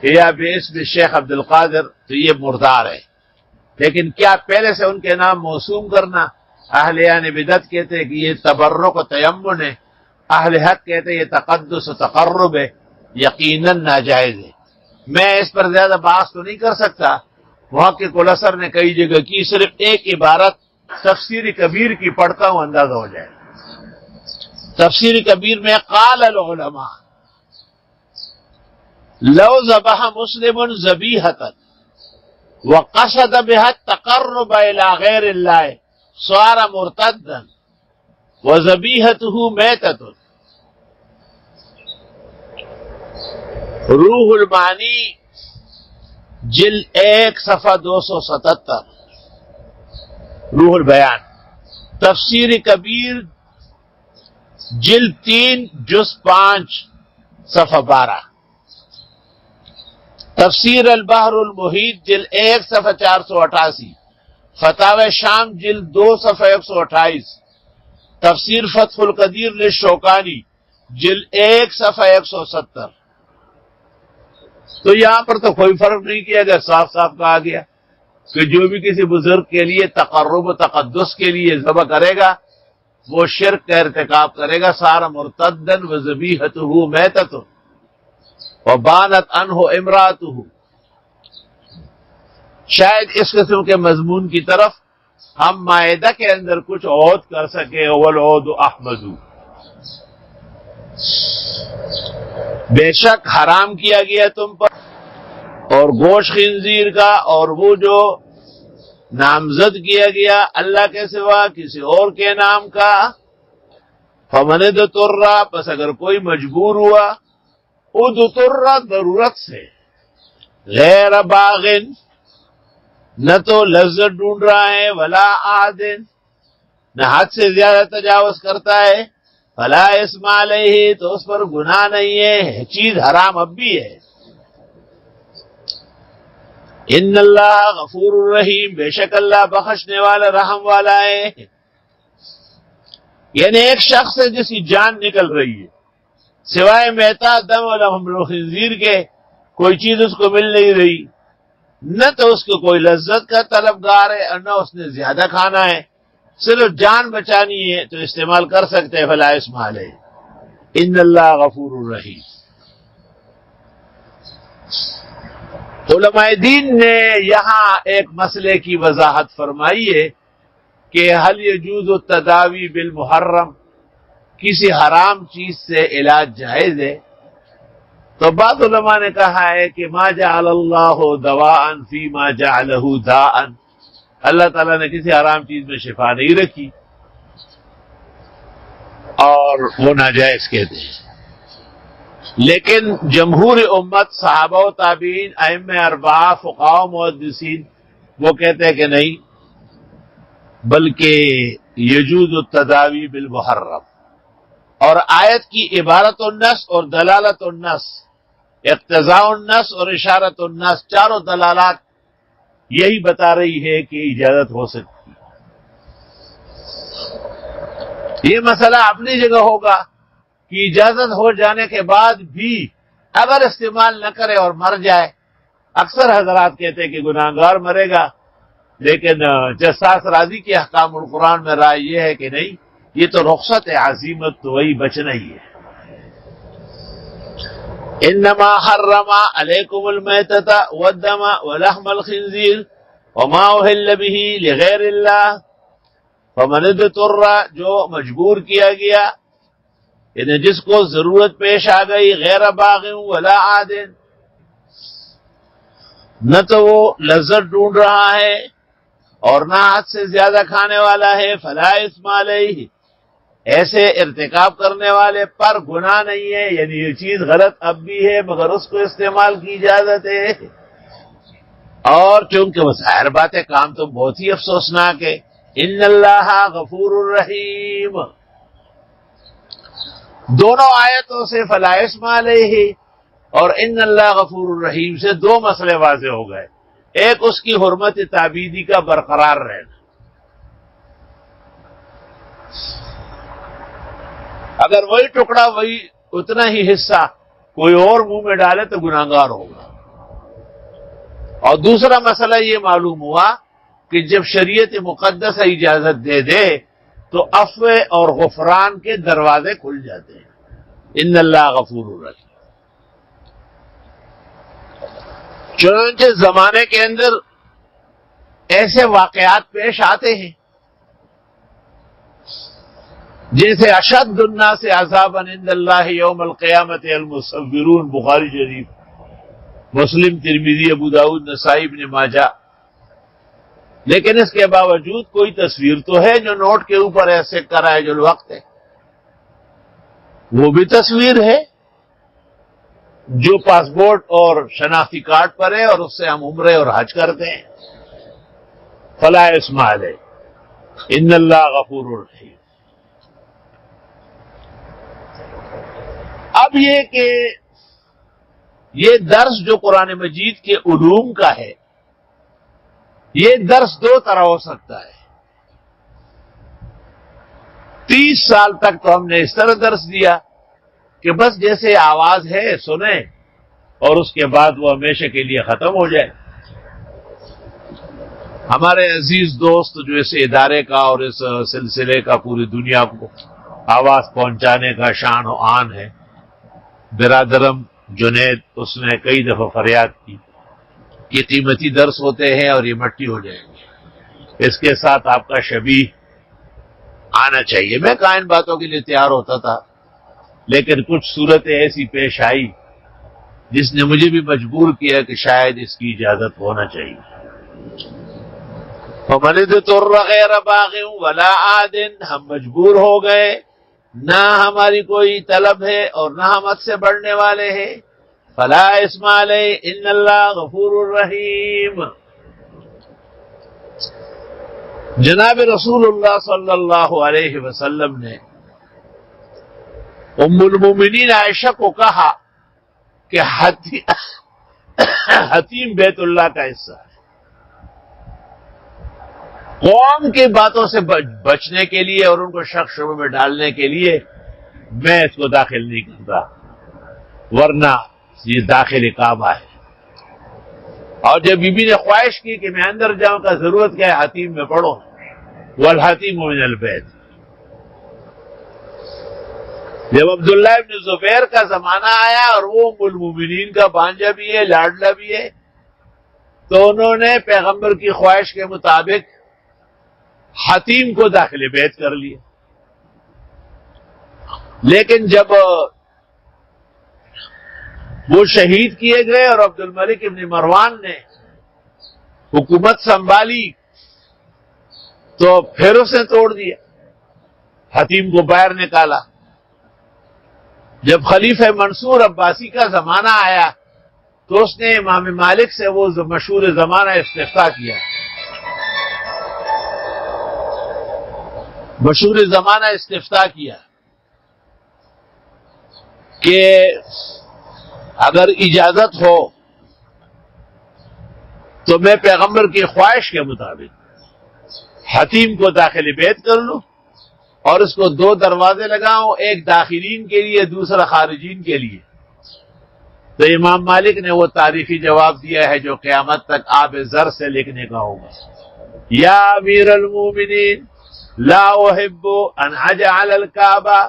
یا باسم شیخ عبد القادر تو یہ مردار ہے، لیکن کیا پہلے سے ان کے نام موسوم کرنا؟ اہلیان بدعت کہتے ہیں کہ یہ تبرک و تیمن ہے، اہل حق کہتے ہیں یہ تقدس و تقرب ہے، یقیناً ناجائز ہے۔ میں اس پر زیادہ بحث تو نہیں کر سکتا، محقق الاسر نے کئی جگہ کی، صرف ایک عبارت تفسیر کبیر کی پڑھتا ہوں اندازہ ہو جائے۔ تفسیر کبیر میں قال العلماء لو ذبح مسلم ذبیحۃ وقصد بها التقرب الى غیر اللہ صار مرتدا وذبیحته میتۃ۔ روح المعانی جلد 1 صفحہ 277، روح البیان۔ تفسیر کبیر جلد 3 جز 5 صفحہ 12۔ تفسیر البحر المحیط جلد 1 صفحہ 488، فتاوی شام جلد 2 صفحہ 128، تفسیر فتح القدیر للشوکانی جلد 1 صفحہ 170۔ تو یہاں پر تو کوئی فرق نہیں کیا گیا، صاف صاف کہا گیا کہ جو بھی کسی بزرگ کے لیے تقرب و تقدس کے لیے ذبح کرے گا وہ شرک کا ارتکاب کرے گا، سارا مرتدن و ذبیحتہ میتۃ وبانت عنہ امرأتہ۔ شاید اس قسم کے مضمون کی طرف ہم مائدہ کے اندر کچھ عود کر سکے. والعود احمد، بے شک حرام کیا گیا تم پر اور گوشت خنزیر کا، اور وہ جو نامزد کیا گیا اللہ کے سوا کسی اور کے نام کا. فمن اضطر، پس اگر کوئی مجبور ہوا، اضطر ضرورت سے، غیر باغن، نہ تو لذت ڈھونڈ رہا ہے، ولا عادن، نہ حد سے زیادہ تجاوز کرتا ہے، فلا اثم علیہ، تو اس پر گناہ نہیں ہے، چیز حرام اب بھی ہے. ان اللہ غفور الرحیم، بے شک اللہ بخشنے والا رحم والا ہے. یعنی ایک شخص ہے جس کی جان نکل رہی ہے، سوائے میتا، دم اور لحم الخنزیر کے کوئی چیز اس کو مل نہیں رہی، نہ تو اس کو کوئی لذت کا طلبگار ہے اور نہ اس نے زیادہ کھانا ہے، صرف جان بچانی ہے تو استعمال کر سکتے ہیں. فلا اثم علیہ، ان اللہ غفور الرحیم. علماء دین نے یہاں ایک مسئلے کی وضاحت فرمائی ہے کہ حل یجوز التداوی بالمحرم، کسی حرام چیز سے علاج جائز ہے. تو بعض علماء نے کہا ہے کہ ما جعل اللہ دواء فی ما جعلہ داء، اللہ تعالیٰ نے کسی حرام چیز میں شفا نہیں رکھی اور وہ ناجائز کہتے ہیں. لیکن جمہور امت، صحابہ و تابعین، ائمہ اربعہ، فقہاء و محدثین، وہ کہتے ہیں کہ نہیں، بلکہ یجوز التداوی بالمحرم. اور آیت کی عبارت النص اور دلالت النص، اقتضاء النص اور اشارت النص، چاروں دلالات یہی بتا رہی ہے کہ اجازت ہو سکتی. یہ مسئلہ اپنی جگہ ہوگا کہ اجازت ہو جانے کے بعد بھی اگر استعمال نہ کرے اور مر جائے. اکثر حضرات کہتے ہیں کہ گناہگار مرے گا، لیکن جساس راضی کے احکام القرآن میں رائے یہ ہے کہ نہیں، یہ تو رخصت عزیمت، تو وہی بچنا ہی ہے. انما حرم علیکم المیتۃ والدم ولحم الخنزیر وما اہل بہ لغیر اللہ فمن اضطر، جو مجبور کیا گیا، یعنی جس کو ضرورت پیش آ گئی، غیر باغ ولا عاد، نہ تو وہ لذت ڈھونڈ رہا ہے اور نہ حد سے زیادہ کھانے والا ہے، فلا اثم علیہ، ایسے ارتکاب کرنے والے پر گناہ نہیں ہے. یعنی یہ چیز غلط اب بھی ہے مگر اس کو استعمال کی اجازت ہے. اور چونکہ وہ ظاہر بات ہے کام تو بہت ہی افسوسناک ہے. ان اللہ غفور الرحیم، دونوں آیتوں سے فلا اثم علیہ اور ان اللہ غفور الرحیم سے دو مسئلے واضح ہو گئے. ایک اس کی حرمت تعبیدی کا برقرار رہنا، اگر وہی ٹکڑا، وہی اتنا ہی حصہ کوئی اور منہ میں ڈالے تو گناہگار ہوگا. اور دوسرا مسئلہ یہ معلوم ہوا کہ جب شریعت مقدس اجازت دے دے تو عفو اور غفران کے دروازے کھل جاتے ہیں. ان اللہ غفور الرحیم. چنانچہ زمانے کے اندر ایسے واقعات پیش آتے ہیں جیسے اشد الناس عذابا عند اللہ یوم القیامت المصورون، بخاری شریف، مسلم، ترمذی، ابو داؤد، نسائی، ابن ماجہ. لیکن اس کے باوجود کوئی تصویر تو ہے جو نوٹ کے اوپر ایسے کرائے جو الوقت ہے، وہ بھی تصویر ہے جو پاسپورٹ اور شناختی کارڈ پر ہے اور اس سے ہم عمرے اور حج کرتے ہیں. فلا اثم علیہ ان اللہ غفور الرحیم. اب یہ کہ یہ درس جو قرآن مجید کے علوم کا ہے، یہ درس دو طرح ہو سکتا ہے. 30 سال تک تو ہم نے اس طرح درس دیا کہ بس جیسے آواز ہے سنیں اور اس کے بعد وہ ہمیشہ کے لیے ختم ہو جائے. ہمارے عزیز دوست جو اس ادارے کا اور اس سلسلے کا پوری دنیا کو آواز پہنچانے کا شان و آن ہے، برادرم جنید، اس نے کئی دفعہ فریاد کی یہ قیمتی درس ہوتے ہیں اور یہ مٹی ہو جائیں گے. اس کے ساتھ آپ کا شبیہ آنا چاہیے. میں کائن باتوں کے لیے تیار ہوتا تھا، لیکن کچھ صورتیں ایسی پیش آئی جس نے مجھے بھی مجبور کیا کہ شاید اس کی اجازت ہونا چاہیے. فَمَنِ اضْطُرَّ غَيْرَ بَاغٍ وَلَا عَادٍ، ہم مجبور ہو گئے، نہ ہماری کوئی طلب ہے اور نہ ہم حد سے بڑھنے والے ہیں. فَلَا إِثْمَ عَلَيْهِ إِنَّ اللَّهَ غَفُورٌ رَحِيمٌ. جناب رسول اللہ صلی اللہ علیہ وسلم نے ام المومنین عائشہ کو کہا کہ حتیم بیت اللہ کا حصہ ہے. قوم کی باتوں سے بچنے کے لیے اور ان کو شک شبہ میں ڈالنے کے لیے میں اس کو داخل نہیں کرتا، ورنہ یہ داخل کعبہ ہے. اور جب بی بی نے خواہش کی کہ میں اندر جاؤں، کا ضرورت کیا ہے، حتیم میں پڑھو، والحتیم من البیت. جب عبداللہ ابن زبیر کا زمانہ آیا اور وہ ام المومنین کا بانجا بھی ہے، لاڈلا بھی ہے، تو انہوں نے پیغمبر کی خواہش کے مطابق حتیم کو داخل بیت کر لیا. لیکن جب وہ شہید کیے گئے اور عبد الملک ابن مروان نے حکومت سنبھالی تو پھر اس نے توڑ دیا، حتیم کو باہر نکالا. جب خلیفہ منصور عباسی کا زمانہ آیا تو اس نے امام مالک سے وہ مشہور زمانہ استفتاء کیا. مشہور زمانہ استفتاء کیا کہ اگر اجازت ہو تو میں پیغمبر کی خواہش کے مطابق حتیم کو داخل بیت کر لوں اور اس کو 2 دروازے لگاؤں، ایک داخلین کے لیے، دوسرا خارجین کے لیے. تو امام مالک نے وہ تاریخی جواب دیا ہے جو قیامت تک آب زر سے لکھنے کا ہوگا. یا امیر المومنین لا احب ان اجعل الکعبہ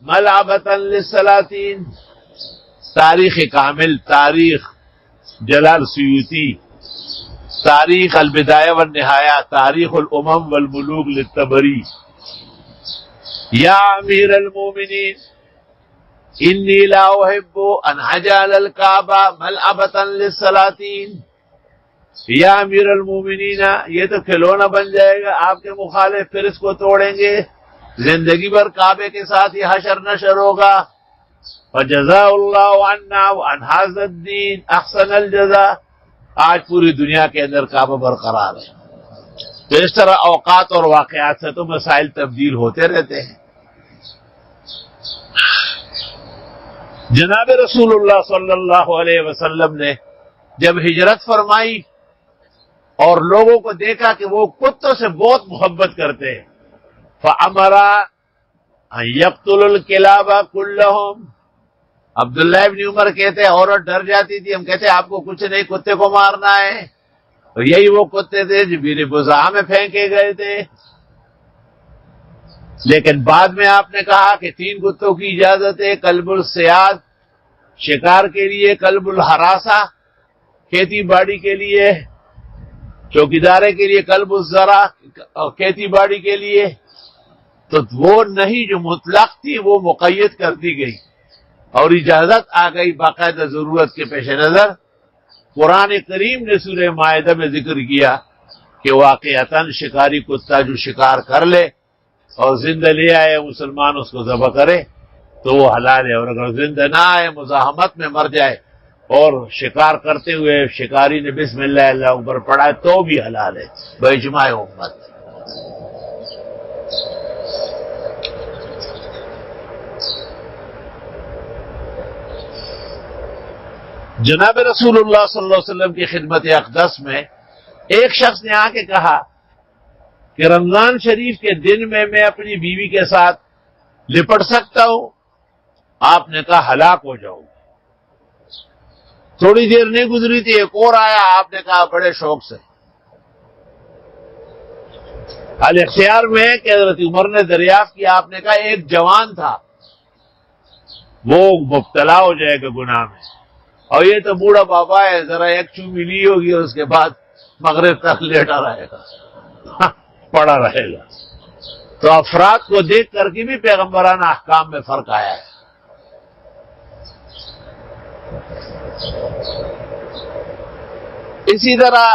ملعبۃ للصلاطین. تاریخ کامل، تاریخ جلال سیوطی، تاریخ البدایہ والنہایہ، تاریخ الامم والملوک للطبری. یا امیر المومنین انی لا احب ان اجعل الکعبہ ملعبۃ للصلاطین. یا امیر المومنین، یہ تو کھلونا بن جائے گا، آپ کے مخالف پھر اس کو توڑیں گے، زندگی بھر کعبے کے ساتھ یہ حشر نشر ہوگا. فجزاء اللہ عنا وعن ھذا الدین احسن الجزاء. آج پوری دنیا کے اندر کعبہ برقرار ہے. تو اس طرح اوقات اور واقعات سے تو مسائل تبدیل ہوتے رہتے ہیں. جناب رسول اللہ صلی اللہ علیہ وسلم نے جب ہجرت فرمائی اور لوگوں کو دیکھا کہ وہ کتوں سے بہت محبت کرتے ہیں، فَأَمَرَ أَن يَقْتُلُ الْكِلَابَ كُلَّهُمْ. عبداللہ ابن عمر کہتے ہیں عورت ڈر جاتی تھی، ہم کہتے آپ کو کچھ نہیں، کتے کو مارنا ہے. تو یہی وہ کتے تھے جو بیر بضاعہ میں پھینکے گئے تھے. لیکن بعد میں آپ نے کہا کہ 3 کتوں کی اجازت ہے: کلب الصیاد شکار کے لیے، کلب الحراسہ کھیتی باڑی کے لیے، چوکیدارے کے لیے کلب الزرع کھیتی باڑی کے لیے. تو وہ نہیں جو مطلق تھی وہ مقید کر دی گئی اور اجازت آ گئی باقاعدہ ضرورت کے پیش نظر. قرآن کریم نے سورہ مائدہ میں ذکر کیا کہ واقعتاً شکاری کتا جو شکار کر لے اور زندہ لے آئے، مسلمان اس کو ذبح کرے تو وہ حلال ہے، اور اگر زندہ نہ آئے، مزاحمت میں مر جائے اور شکار کرتے ہوئے شکاری نے بسم اللہ اللہ اکبر پڑھا ہے تو بھی حلال ہے باجماع امت. جناب رسول اللہ صلی اللہ علیہ وسلم کی خدمت اقدس میں ایک شخص نے آ کے کہا کہ رمضان شریف کے دن میں اپنی بیوی کے ساتھ لپٹ سکتا ہوں؟ آپ نے کہا ہلاک ہو جاؤ. تھوڑی دیر نہیں گزری تھی ایک اور آیا، آپ نے کہا بڑے شوق سے. الاختیار میں کہ حضرت عمر نے دریافت کیا، آپ نے کہا ایک جوان تھا وہ مبتلا ہو جائے گا گناہ میں، اور یہ تو بوڑھا بابا ہے، ذرا ایک چومی لی ہوگی اور اس کے بعد مغرب تک لیٹا رہے گا، پڑا رہے گا۔ تو افراد کو دیکھ کر کے بھی پیغمبرانہ احکام میں فرق آیا ہے۔ اسی طرح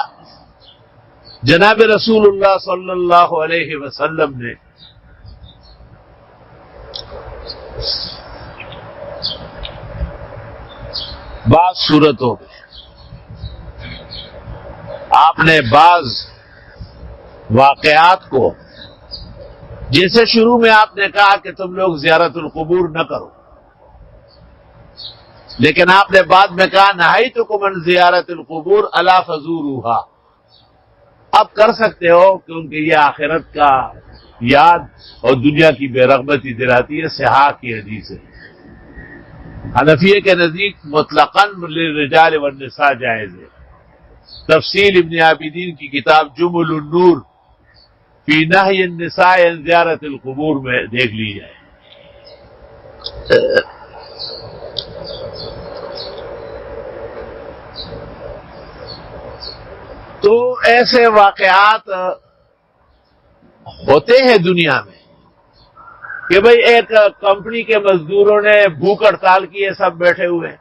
جناب رسول اللہ صلی اللہ علیہ وسلم نے بعض صورتوں میں آپ نے بعض واقعات کو، جیسے شروع میں آپ نے کہا کہ تم لوگ زیارت القبور نہ کرو، لیکن آپ نے بعد میں کہا نہیتکم عن زیارت القبور الا فزوروها، اب کر سکتے ہو کیونکہ یہ آخرت کا یاد اور دنیا کی بے رغبتی دلاتی ہے۔ صحاح کی حدیث ہے۔ حنفیہ کے نزدیک مطلقاً للرجال والنساء جائز ہے۔ تفصیل ابن عابدین کی کتاب جمل النور فی نہی النساء عن زیارت القبور میں دیکھ لی جائے۔ تو ایسے واقعات ہوتے ہیں دنیا میں کہ بھئی ایک کمپنی کے مزدوروں نے بھوک ہڑتال کی ہے، سب بیٹھے ہوئے ہیں،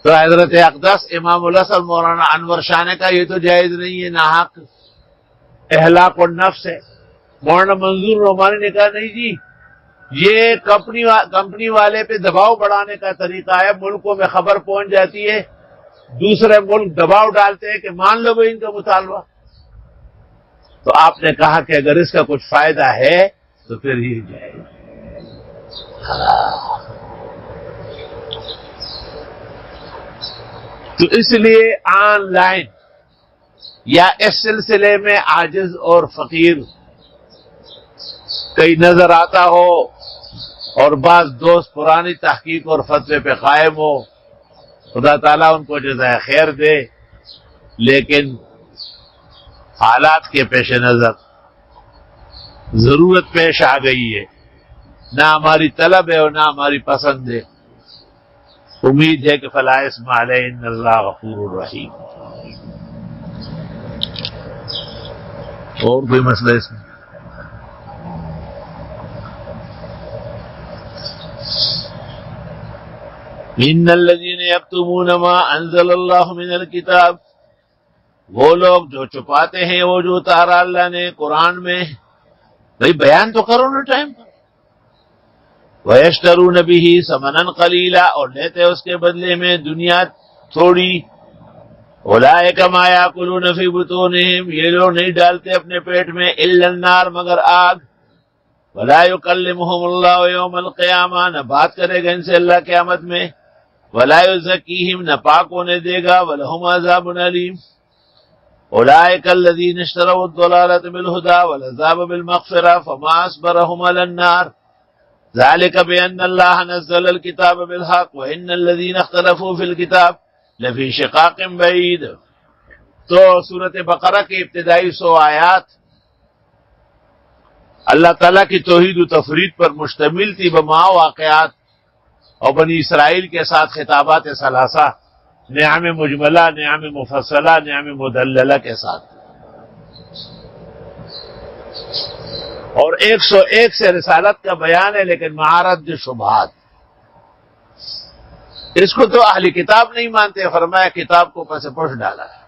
تو حضرت اقدس امام الحسن مولانا انور شاہ نے کہا یہ تو جائز نہیں ہے، ناحق اہلاک النفس ہے۔ مولانا منظور نعمانی نے کہا نہیں جی، یہ کمپنی والے پہ دباؤ بڑھانے کا طریقہ ہے، ملکوں میں خبر پہنچ جاتی ہے، دوسرے ملک دباؤ ڈالتے ہیں کہ مان لو بھائی ان کا مطالبہ۔ تو آپ نے کہا کہ اگر اس کا کچھ فائدہ ہے تو پھر یہ جائے۔ تو اس لیے آن لائن یا اس سلسلے میں عاجز اور فقیر کئی نظر آتا ہو اور بعض دوست پرانی تحقیق اور فتوے پہ قائم ہو، خدا تعالیٰ ان کو جزائے خیر دے، لیکن حالات کے پیش نظر ضرورت پیش آ گئی ہے، نہ ہماری طلب ہے اور نہ ہماری پسند ہے۔ امید ہے کہ فلا اسم علیہ ان اللہ غفور الرحیم۔ اور کوئی مسئلہ اس میں؟ ان الذین یکتمون ما انزل اللہ من الکتاب، وہ لوگ جو چھپاتے ہیں وہ جو اتارا اللہ نے قرآن میں۔ بھائی بیان تو کرو نا ٹائم پر۔ وَيَشْتَرُونَ بِهِ ثَمَنًا قَلِيلًا، اور لیتے اس کے بدلے میں دنیا تھوڑی۔ أُولَئِكَ مَا يَأْكُلُونَ فِي بُطُونِهِمْ، یہ لوگ نہیں ڈالتے اپنے پیٹ میں إِلَّا النَّارَ، مگر آگ۔ وَلَا يُكَلِّمُهُمُ اللَّهُ يَوْمَ الْقِيَامَةِ، نہ بات کرے گا ان سے اللہ قیامت میں۔ وَلَا يُزَكِّيهِمْ، نہ پاک ہونے دے گا۔ وَلَهُمْ عَذَابٌ أَلِيمٌ۔ أولئك الذين اشتروا الضلالة بالهدى والعذاب بالمغفرة فما أصبرهم على النار ذلك بأن الله نزل الكتاب بالحق وإن الذين اختلفوا في الكتاب لفي شقاق بعيد۔ تو سورۃ بقرہ کی ابتدائی 100 آیات اللہ تعالیٰ کی توحید و تفرید پر مشتمل تھی، بما واقعات اور بنی اسرائیل کے ساتھ خطابات ثلاثہ، نعم مجملہ، نعم مفصلہ، نعم مدللہ کے ساتھ، اور 101 سے رسالت کا بیان ہے، لیکن معارض شبہات۔ اس کو تو اہل کتاب نہیں مانتے، فرمایا کتاب کو پس پش ڈالا ہے۔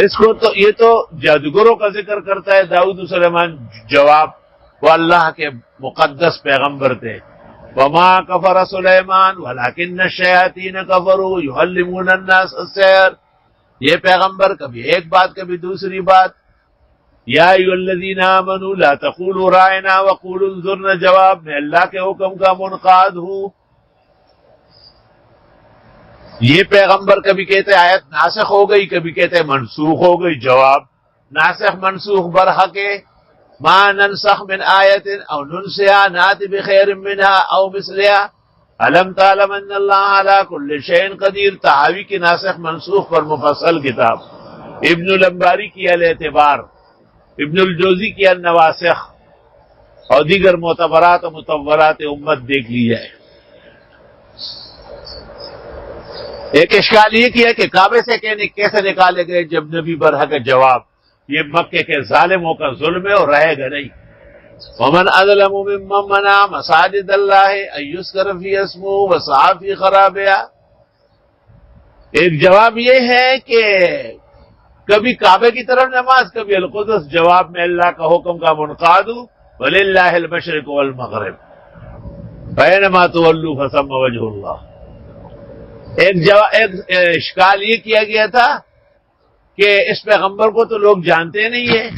اس کو تو یہ تو جادوگروں کا ذکر کرتا ہے۔ داؤد و سلیمان جواب، وہ اللہ کے مقدس پیغمبر تھے۔ وما کفر سلیمان ولکن الشیاطین کفروا یعلمون الناس السحر، یہ پیغمبر کبھی ایک بات کبھی دوسری بات۔ یا ایھا الذین آمنوا لا تقولوا راعنا وقولوا انظرنا، جواب میں اللہ کے حکم کا منقاد ہوں۔ یہ پیغمبر کبھی کہتے آیت ناسخ ہو گئی، کبھی کہتے منسوخ ہو گئی۔ جواب ناسخ منسوخ برحق ہے، ما ننسخ من آیت او ننسها نات بخیر منها او مثلها علم تعلم ان اللہ علی کل شیء قدیر۔ تحاوی کی ناسخ منسوخ پر مفصل کتاب، ابن الانباری کی الاعتبار، ابن الجوزی کی النواسخ اور دیگر معتبرات و متورات امت دیکھ لی جائے۔ ایک اشکال یہ کیا کہ کعبے سے کیسے نکالے گئے جب نبی برحق جواب یہ مکے کے ظالموں کا ظلم ہے اور رہے گا نہیں. ومن اظلم ممن منع مساجد اللہ ان یذکر فی اسمہ وسعی فی خرابہا. ایک جواب یہ ہے کہ کبھی کعبے کی طرف نماز، کبھی القدس، جواب میں اللہ کا حکم کا منقاد ہوں وللہ المشرق والمغرب فینما تولوا فثم وجہ اللہ. ایک اشکال یہ کیا گیا تھا کہ اس پیغمبر کو تو لوگ جانتے نہیں ہیں،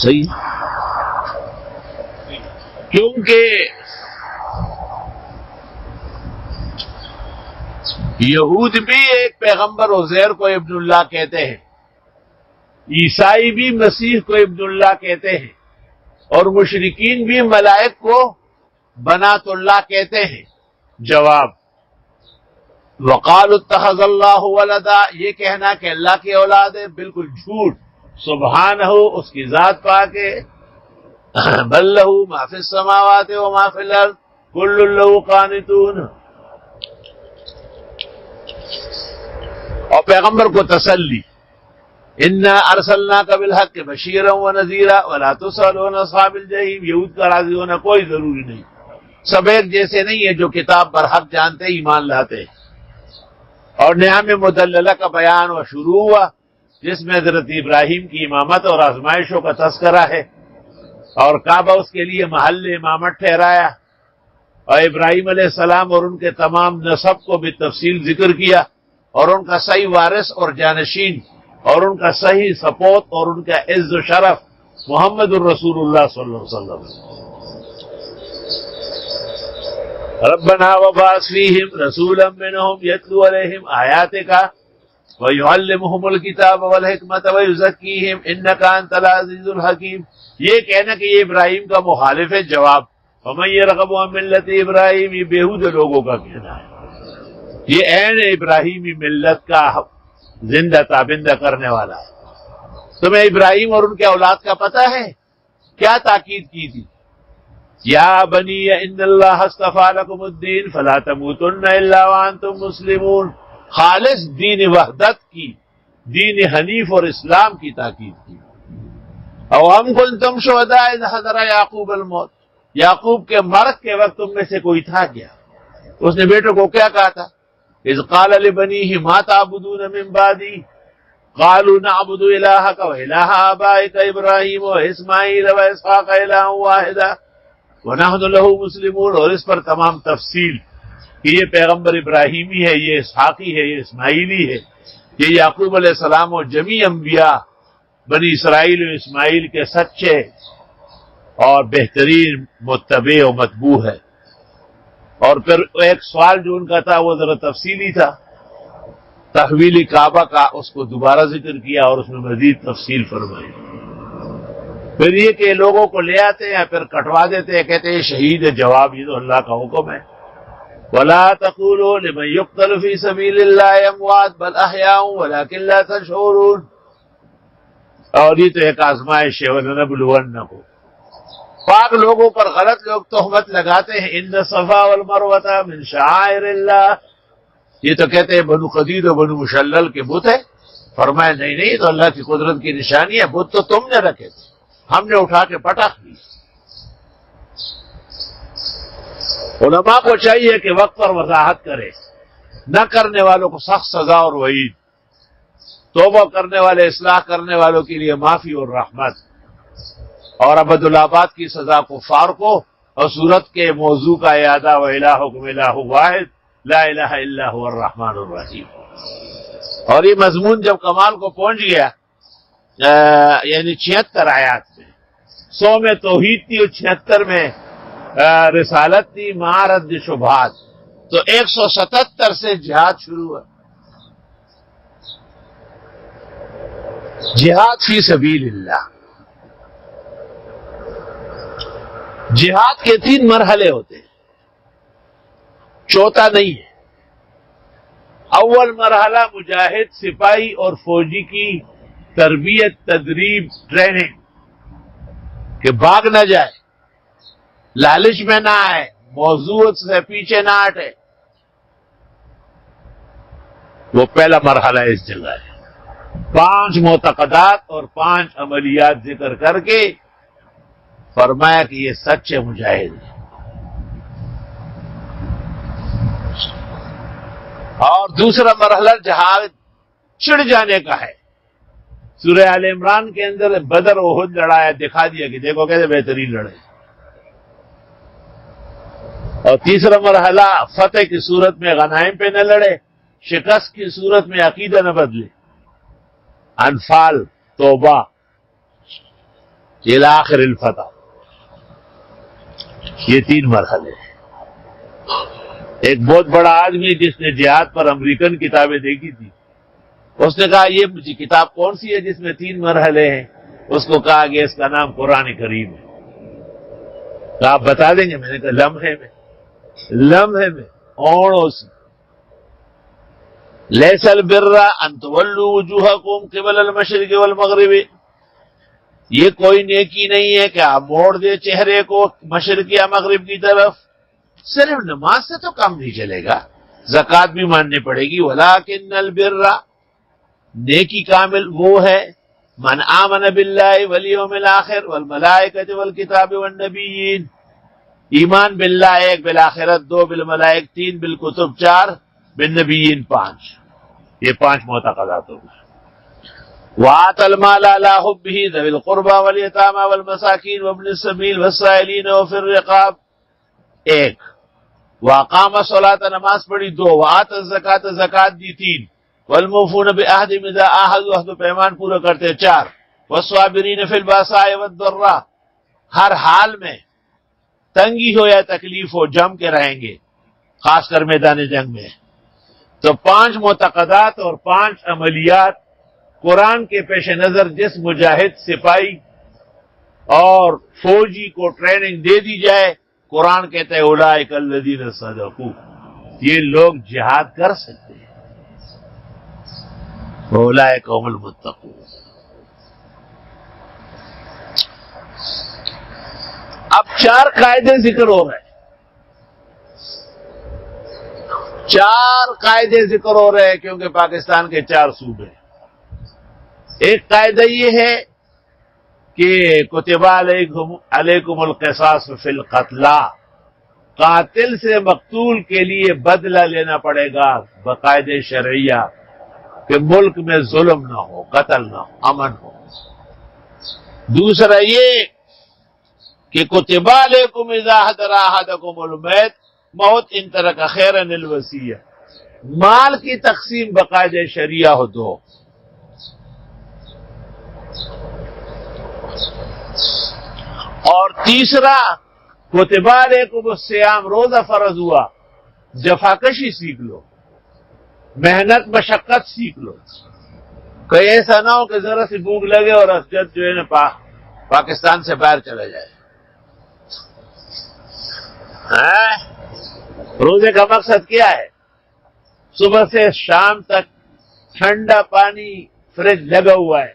صحیح، کیونکہ یہود بھی ایک پیغمبر عزیر کو ابن اللہ کہتے ہیں، عیسائی بھی مسیح کو ابن اللہ کہتے ہیں، اور مشرکین بھی ملائک کو بنات اللہ کہتے ہیں. جواب وقالوا اتخذ اللہ ولدا، یہ کہنا کہ اللہ کی اولاد ہے بالکل جھوٹ. سبحانہ، اس کی ذات پاک ہے. بل لہ ما فی السماوات وما فی الارض کل لہ قانتون. اور پیغمبر کو تسلی، انا ارسلناک بالحق بشیرا ونذیرا ولا تسأل عن اصحاب الجحیم. یہود کا راضی ہونا کوئی ضروری نہیں، سب ایک جیسے نہیں ہے جو کتاب برحق جانتے ایمان لاتے. اور نعم مدللہ کا بیان و شروع ہوا جس میں حضرت ابراہیم کی امامت اور آزمائشوں کا تذکرہ ہے، اور کعبہ اس کے لیے محل امامت ٹھہرایا، اور ابراہیم علیہ السلام اور ان کے تمام نسب کو بھی تفصیل ذکر کیا، اور ان کا صحیح وارث اور جانشین اور ان کا صحیح سپوت اور ان کا عز و شرف محمد الرسول اللہ صلی اللہ علیہ وسلم. ربنا وبعث فیہم رسولا منہم یتلو علیہم آیاتک ویعلمہم الکتاب والحکمت ویزکیہم انک انت العزیز الحکیم. یہ کہنا کہ یہ ابراہیم کا مخالف ہے. جواب ومن یرغب عن ملت ابراہیم، یہ بیہودہ لوگوں کا کہنا ہے. یہ عین ابراہیمی ملت کا زندہ تابندہ کرنے والا ہے. تمہیں ابراہیم اور ان کے اولاد کا پتہ ہے کیا تاکید کی تھی؟ یا بنی ان اللہ اصطفی لکم الدین فلا تموتن الا وانتم مسلمون. خالص دین وحدت کی، دین حنیف اور اسلام کی تاکید کی. او ہم کنتم شہداء اذ حضر یعقوب الموت، یعقوب کے مرگ کے وقت تم میں سے کوئی تھا کیا؟ اس نے بیٹوں کو کیا کہا تھا؟ اذ قال لبنیہ ما تعبدون من بعدی قالوا نعبد الہک والہ آبائک ابراہیم واسماعیل واسحاق الہا واحدا ونحن له مسلمون. اور اس پر تمام تفصیل کہ یہ پیغمبر ابراہیمی ہے، یہ اسحاقی ہے، یہ اسماعیلی ہے، یہ یعقوب علیہ السلام اور جمیع انبیاء بنی اسرائیل و اسماعیل کے سچے اور بہترین متبع و متبوع ہے. اور پھر ایک سوال جو ان کا تھا وہ ذرا تفصیلی تھا، تحویل کعبہ کا، اس کو دوبارہ ذکر کیا اور اس میں مزید تفصیل فرمائی. پھر یہ کہ لوگوں کو لے آتے ہیں پھر کٹوا دیتے ہیں، کہتے ہیں شہید ہے. جواب یہ تو اللہ کا حکم ہے. وَلَا تَقُولُوا لِمَن يُقْتَلُ فِي سَبِيلِ اللَّهِ أَمْوَاتٌ بَلْ أَحْيَاءٌ وَلَٰكِن لَّا تَشْعُرُونَ. اور یہ تو ایک آزمائش ہے. وَلَنَبْلُوَنَّكُمْ. پاک لوگوں پر غلط لوگ تہمت لگاتے ہیں، ان الصفا والمروہ من شعائر اللہ. یہ تو کہتے ہیں بنو قدید و بنو مشلل کے بت ہے. فرمایا نہیں نہیں، تو اللہ کی قدرت کی نشانی ہے. بت تو تم نے رکھے تھے، ہم نے اٹھا کے پٹخ دی. علماء کو چاہیے کہ وقت پر وضاحت کرے، نہ کرنے والوں کو سخت سزا اور وعید، توبہ کرنے والے، اصلاح کرنے والوں کے لیے معافی اور رحمت، اور ابد الآباد کی سزا کفار کو، اور سورت کے موضوع کا اعادہ وَإِلَٰهُكُمْ إِلَٰهٌ وَاحِدٌ لَا إِلَٰهَ إِلَّا هُوَ الرَّحْمَٰنُ الرَّحِيمُ. اور یہ مضمون جب کمال کو پہنچ گیا، یعنی 76 آیات میں، 100 میں توحید تھی اور 76 میں رسالت تھی، معرض شبہات، تو 177 سے جہاد شروع ہے. جہاد فی سبیل اللہ. جہاد کے 3 مرحلے ہوتے ہیں، چوتھا نہیں ہے. اول مرحلہ مجاہد، سپاہی اور فوجی کی تربیت، تدریب، ٹریننگ، کہ بھاگ نہ جائے، لالچ میں نہ آئے، موضوع سے پیچھے نہ ہٹے. وہ پہلا مرحلہ اس جگہ ہے. 5 معتقدات اور 5 عملیات ذکر کر کے فرمایا کہ یہ سچے مجاہد ہیں. اور دوسرا مرحلہ جہاد چڑ جانے کا ہے. سورہ آل عمران کے اندر بدر احد لڑایا، دکھا دیا کہ دیکھو کیسے بہترین لڑے. اور تیسرا مرحلہ فتح کی صورت میں غنائم پہ نہ لڑے، شکست کی صورت میں عقیدہ نہ بدلے. انفال، توبہ، الى آخر الفتح. یہ 3 مرحلے ہیں. ایک بہت بڑا آدمی جس نے جہاد پر امریکن کتابیں دیکھی تھی، اس نے کہا یہ کتاب کون سی ہے جس میں 3 مرحلے ہیں؟ اس کو کہا کہ اس کا نام قرآن کریم ہے. تو آپ بتا دیں گے؟ میں نے کہا لمحے میں اوڑوں سے. لیس البر ان تولوا وجوہکم قبل المشرق والمغرب، یہ کوئی نیکی نہیں ہے کہ آپ موڑ دے چہرے کو مشرق یا مغرب کی طرف. صرف نماز سے تو کام نہیں چلے گا، زکوٰۃ بھی ماننی پڑے گی. ولکن البر، نیکی کامل وہ ہے من آمن باللہ والیوم الآخر والملائکۃ والکتاب والنبیین. ایمان باللہ 1، بالآخرت 2، بالملائک 3، بالکتب 4، بالنبیین 5. یہ 5 معتقدات ہو گئے. وآت المال علی حبہ ذوی القربى والیتامى والمساکین وابن السبیل والسائلین وفی الرقاب 1. واقام الصلاۃ، نماز پڑھی 2. وآت الزکاۃ، زکات دی 3. والموفون بعہدہم اذا عاہدوا، عہد و پیمان پورا کرتے 4. والصابرین فی الباساء والضراء، ہر حال میں تنگی ہو یا تکلیف ہو جم کے رہیں گے، خاص کر میدان جنگ میں. تو 5 معتقدات اور 5 عملیات قرآن کے پیش نظر جس مجاہد، سپاہی اور فوجی کو ٹریننگ دے دی جائے، قرآن کہتا ہے اولئک الذین صدقوا، یہ لوگ جہاد کر سکتے ہیں. اولئک هم المتقون. اب 4 قاعدے ذکر ہو رہے ہیں. 4 قاعدے ذکر ہو رہے ہیں کیونکہ پاکستان کے 4 صوبے. ایک قاعدہ یہ ہے کہ کتب علیکم القصاص فی القتلی، قاتل سے مقتول کے لیے بدلہ لینا پڑے گا بقاعدہ شرعیہ، کہ ملک میں ظلم نہ ہو، قتل نہ ہو، امن ہو. دوسرا یہ کہ کتب علیکم اذا حضر احدکم المیت موت ان ترک خیرا الوصیہ، مال کی تقسیم بقاعدہ شریعہ ہو. 2. اور تیسرا کتب علیکم الصیام، روزہ فرض ہوا، جفاکشی سیکھ لو، محنت مشقت سیکھ لو. کہیں ایسا نہ ہو کہ ذرا سی بھوک لگے اور اسجد جو ہے نا پاکستان سے باہر چلا جائے. روزے کا مقصد کیا ہے؟ صبح سے شام تک ٹھنڈا پانی فریج لگا ہوا ہے،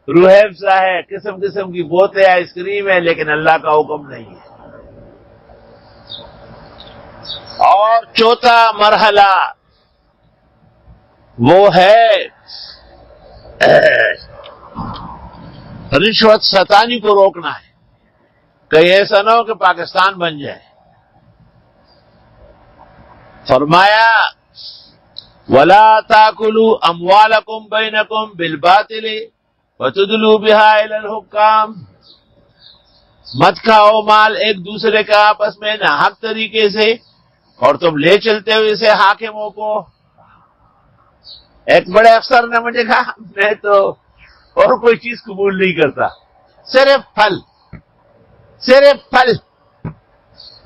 روح افزا ہے، قسم قسم کی بوتیں، آئس کریم ہے، لیکن اللہ کا حکم نہیں ہے. اور 4تھا مرحلہ وہ ہے رشوت ستانی کو روکنا ہے. کہیں ایسا نہ ہو کہ پاکستان بن جائے. فرمایا وَلَا تَأْكُلُوا أَمْوَالَكُمْ بَيْنَكُمْ بِالْبَاطِلِ وَتُدْلُوا بِهَا إِلَى الْحُكَّامِ، مت کھاؤ مال ایک دوسرے کا آپس میں ناحق طریقے سے اور تم لے چلتے ہو اسے حاکموں کو. ایک بڑے افسر نے مجھے کہا میں تو اور کوئی چیز قبول نہیں کرتا، صرف پھل.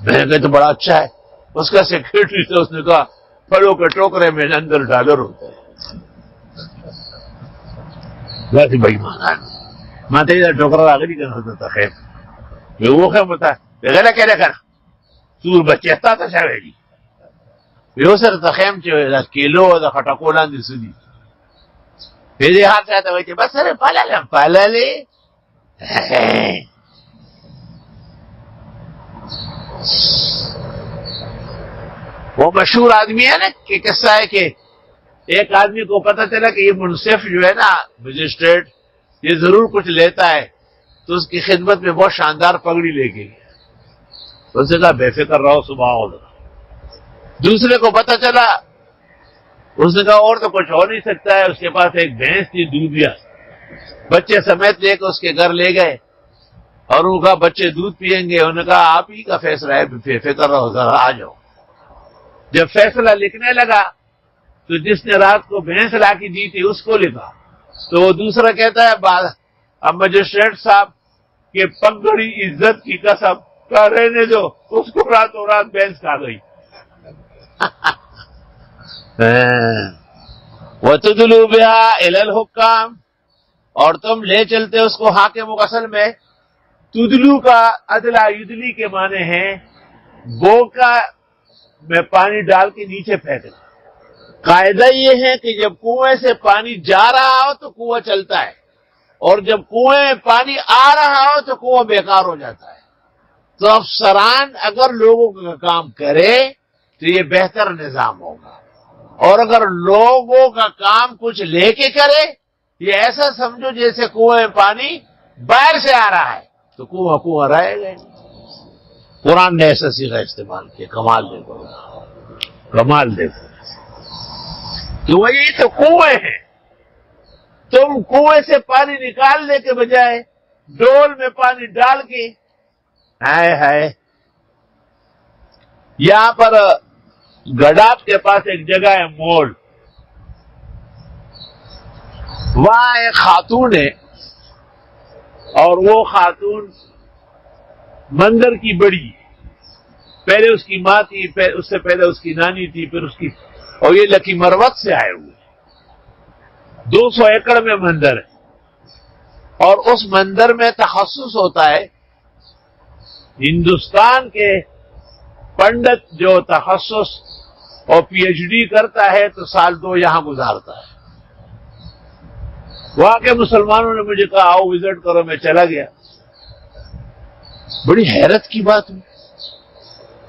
میں نے کہا تو بڑا اچھا ہے. اس کا سیکرٹری سے اس نے کہا پھلوں کے ٹوکرے میں اندر ڈالر ہوتا ہے. ویسے بھائی ماں تیرا ٹوکرا آگے نہیں کرنا ہوتا. خیر وہ خیر ہوتا ہے غیر کہہ رہے کر سور بچے تھا شاید یو سر تخیم چې کیلو د خټکو لاندې سدي پیدې هر چاته وایي چې بس سره پاللې وہ مشہور آدمی ہے نا کہ قصہ ہے کہ ایک آدمی کو پتا چلا کہ یہ منصف جو ہے نا مجسٹریٹ یہ ضرور کچھ لیتا ہے، تو اس کی خدمت میں بہت شاندار پگڑی لے کے گیا. اس نے کہا بے فکر رہو صبح ہو. دوسرے کو پتا چلا، اس نے کہا اور تو کچھ ہو نہیں سکتا ہے. اس کے پاس ایک بھینس تھی دودھیا، بچے سمیت لے کے اس کے گھر لے گئے اور انہوں نے کہا بچے دودھ پیئیں گے. انہوں نے کہا آپ ہی کا فیصلہ ہے، بے فکر رہو ذرا آ جاؤ. جب فیصلہ لکھنے لگا تو جس نے رات کو بھینس لا کے دی تھی اس کو لکھا. تو وہ دوسرا کہتا ہے اب مجسٹریٹ صاحب کہ پگڑی عزت کی قسم کا رہنے دو، اس کو راتوں رات بھینس کھا گئی. وَتُدْلُوا بِهَا إِلَى الْحُكَّامِ، اور تم لے چلتے اس کو حاکم. اصل میں تدلو کا ادلا یدلی کے معنی ہیں بوکا میں پانی ڈال کے نیچے پھینکنا. قاعدہ یہ ہے کہ جب کنویں سے پانی جا رہا ہو تو کنواں چلتا ہے، اور جب کنویں میں پانی آ رہا ہو تو کنواں بیکار ہو جاتا ہے. تو افسران اگر لوگوں کا کام کرے تو یہ بہتر نظام ہوگا، اور اگر لوگوں کا کام کچھ لے کے کرے، یہ ایسا سمجھو جیسے کنویں میں پانی باہر سے آ رہا ہے تو کنواں رہے گا. قرآن نے ایسا سیغہ استعمال کیا. کمال دیکھو کہ وہ یہ تو کنویں ہیں، تم کنویں سے پانی نکالنے کے بجائے ڈول میں پانی ڈال کے ہے. یہاں پر گڈاب کے پاس ایک جگہ ہے مول، وہاں ایک خاتون ہے اور وہ خاتون مندر کی بڑی. پہلے اس کی ماں تھی، اس سے پہلے اس کی نانی تھی، پھر اس کی، اور یہ لکی مروت سے آئے ہوئے. 200 ایکڑ میں مندر ہے، اور اس مندر میں تخصص ہوتا ہے. ہندوستان کے پنڈت جو تخصص اور پی ایچ ڈی کرتا ہے تو سال 2 یہاں گزارتا ہے. وہاں کے مسلمانوں نے مجھے کہا آؤ وزٹ کرو. میں چلا گیا. بڑی حیرت کی بات ہوئی،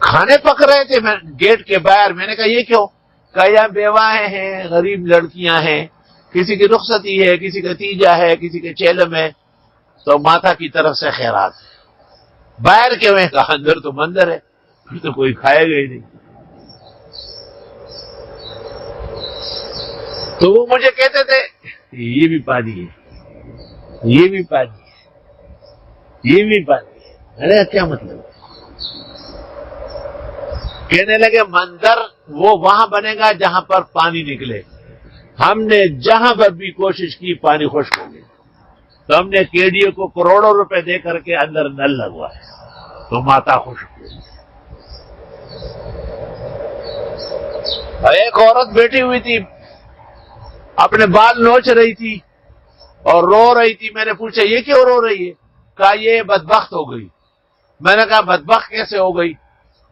کھانے پک رہے تھے میں گیٹ کے باہر. میں نے کہا یہ کیوں؟ کہا یہاں بیواہیں ہیں، غریب لڑکیاں ہیں، کسی کی رخصتی ہے، کسی کا تیجا ہے، کسی کے چیلم ہے، تو ماتا کی طرف سے خیرات ہے. باہر کے میں کہا اندر تو مندر ہے، پھر تو کوئی کھائے گا ہی نہیں. تو وہ مجھے کہتے تھے یہ بھی پانی ہے، یہ بھی پانی ہے، یہ بھی پانی ہے. ارے کیا مطلب؟ کہنے لگے مندر وہ وہاں بنے گا جہاں پر پانی نکلے. ہم نے جہاں پر بھی کوشش کی پانی خشک ہو گیا، تو ہم نے کیڈیو کو کروڑوں روپے دے کر کے اندر نل لگوائے تو ماتا خشک ہوئی. ایک عورت بیٹھی ہوئی تھی، اپنے بال نوچ رہی تھی اور رو رہی تھی. میں نے پوچھا یہ کیوں رو رہی ہے؟ کہا یہ بدبخت ہو گئی. میں نے کہا بدبخت کیسے ہو گئی؟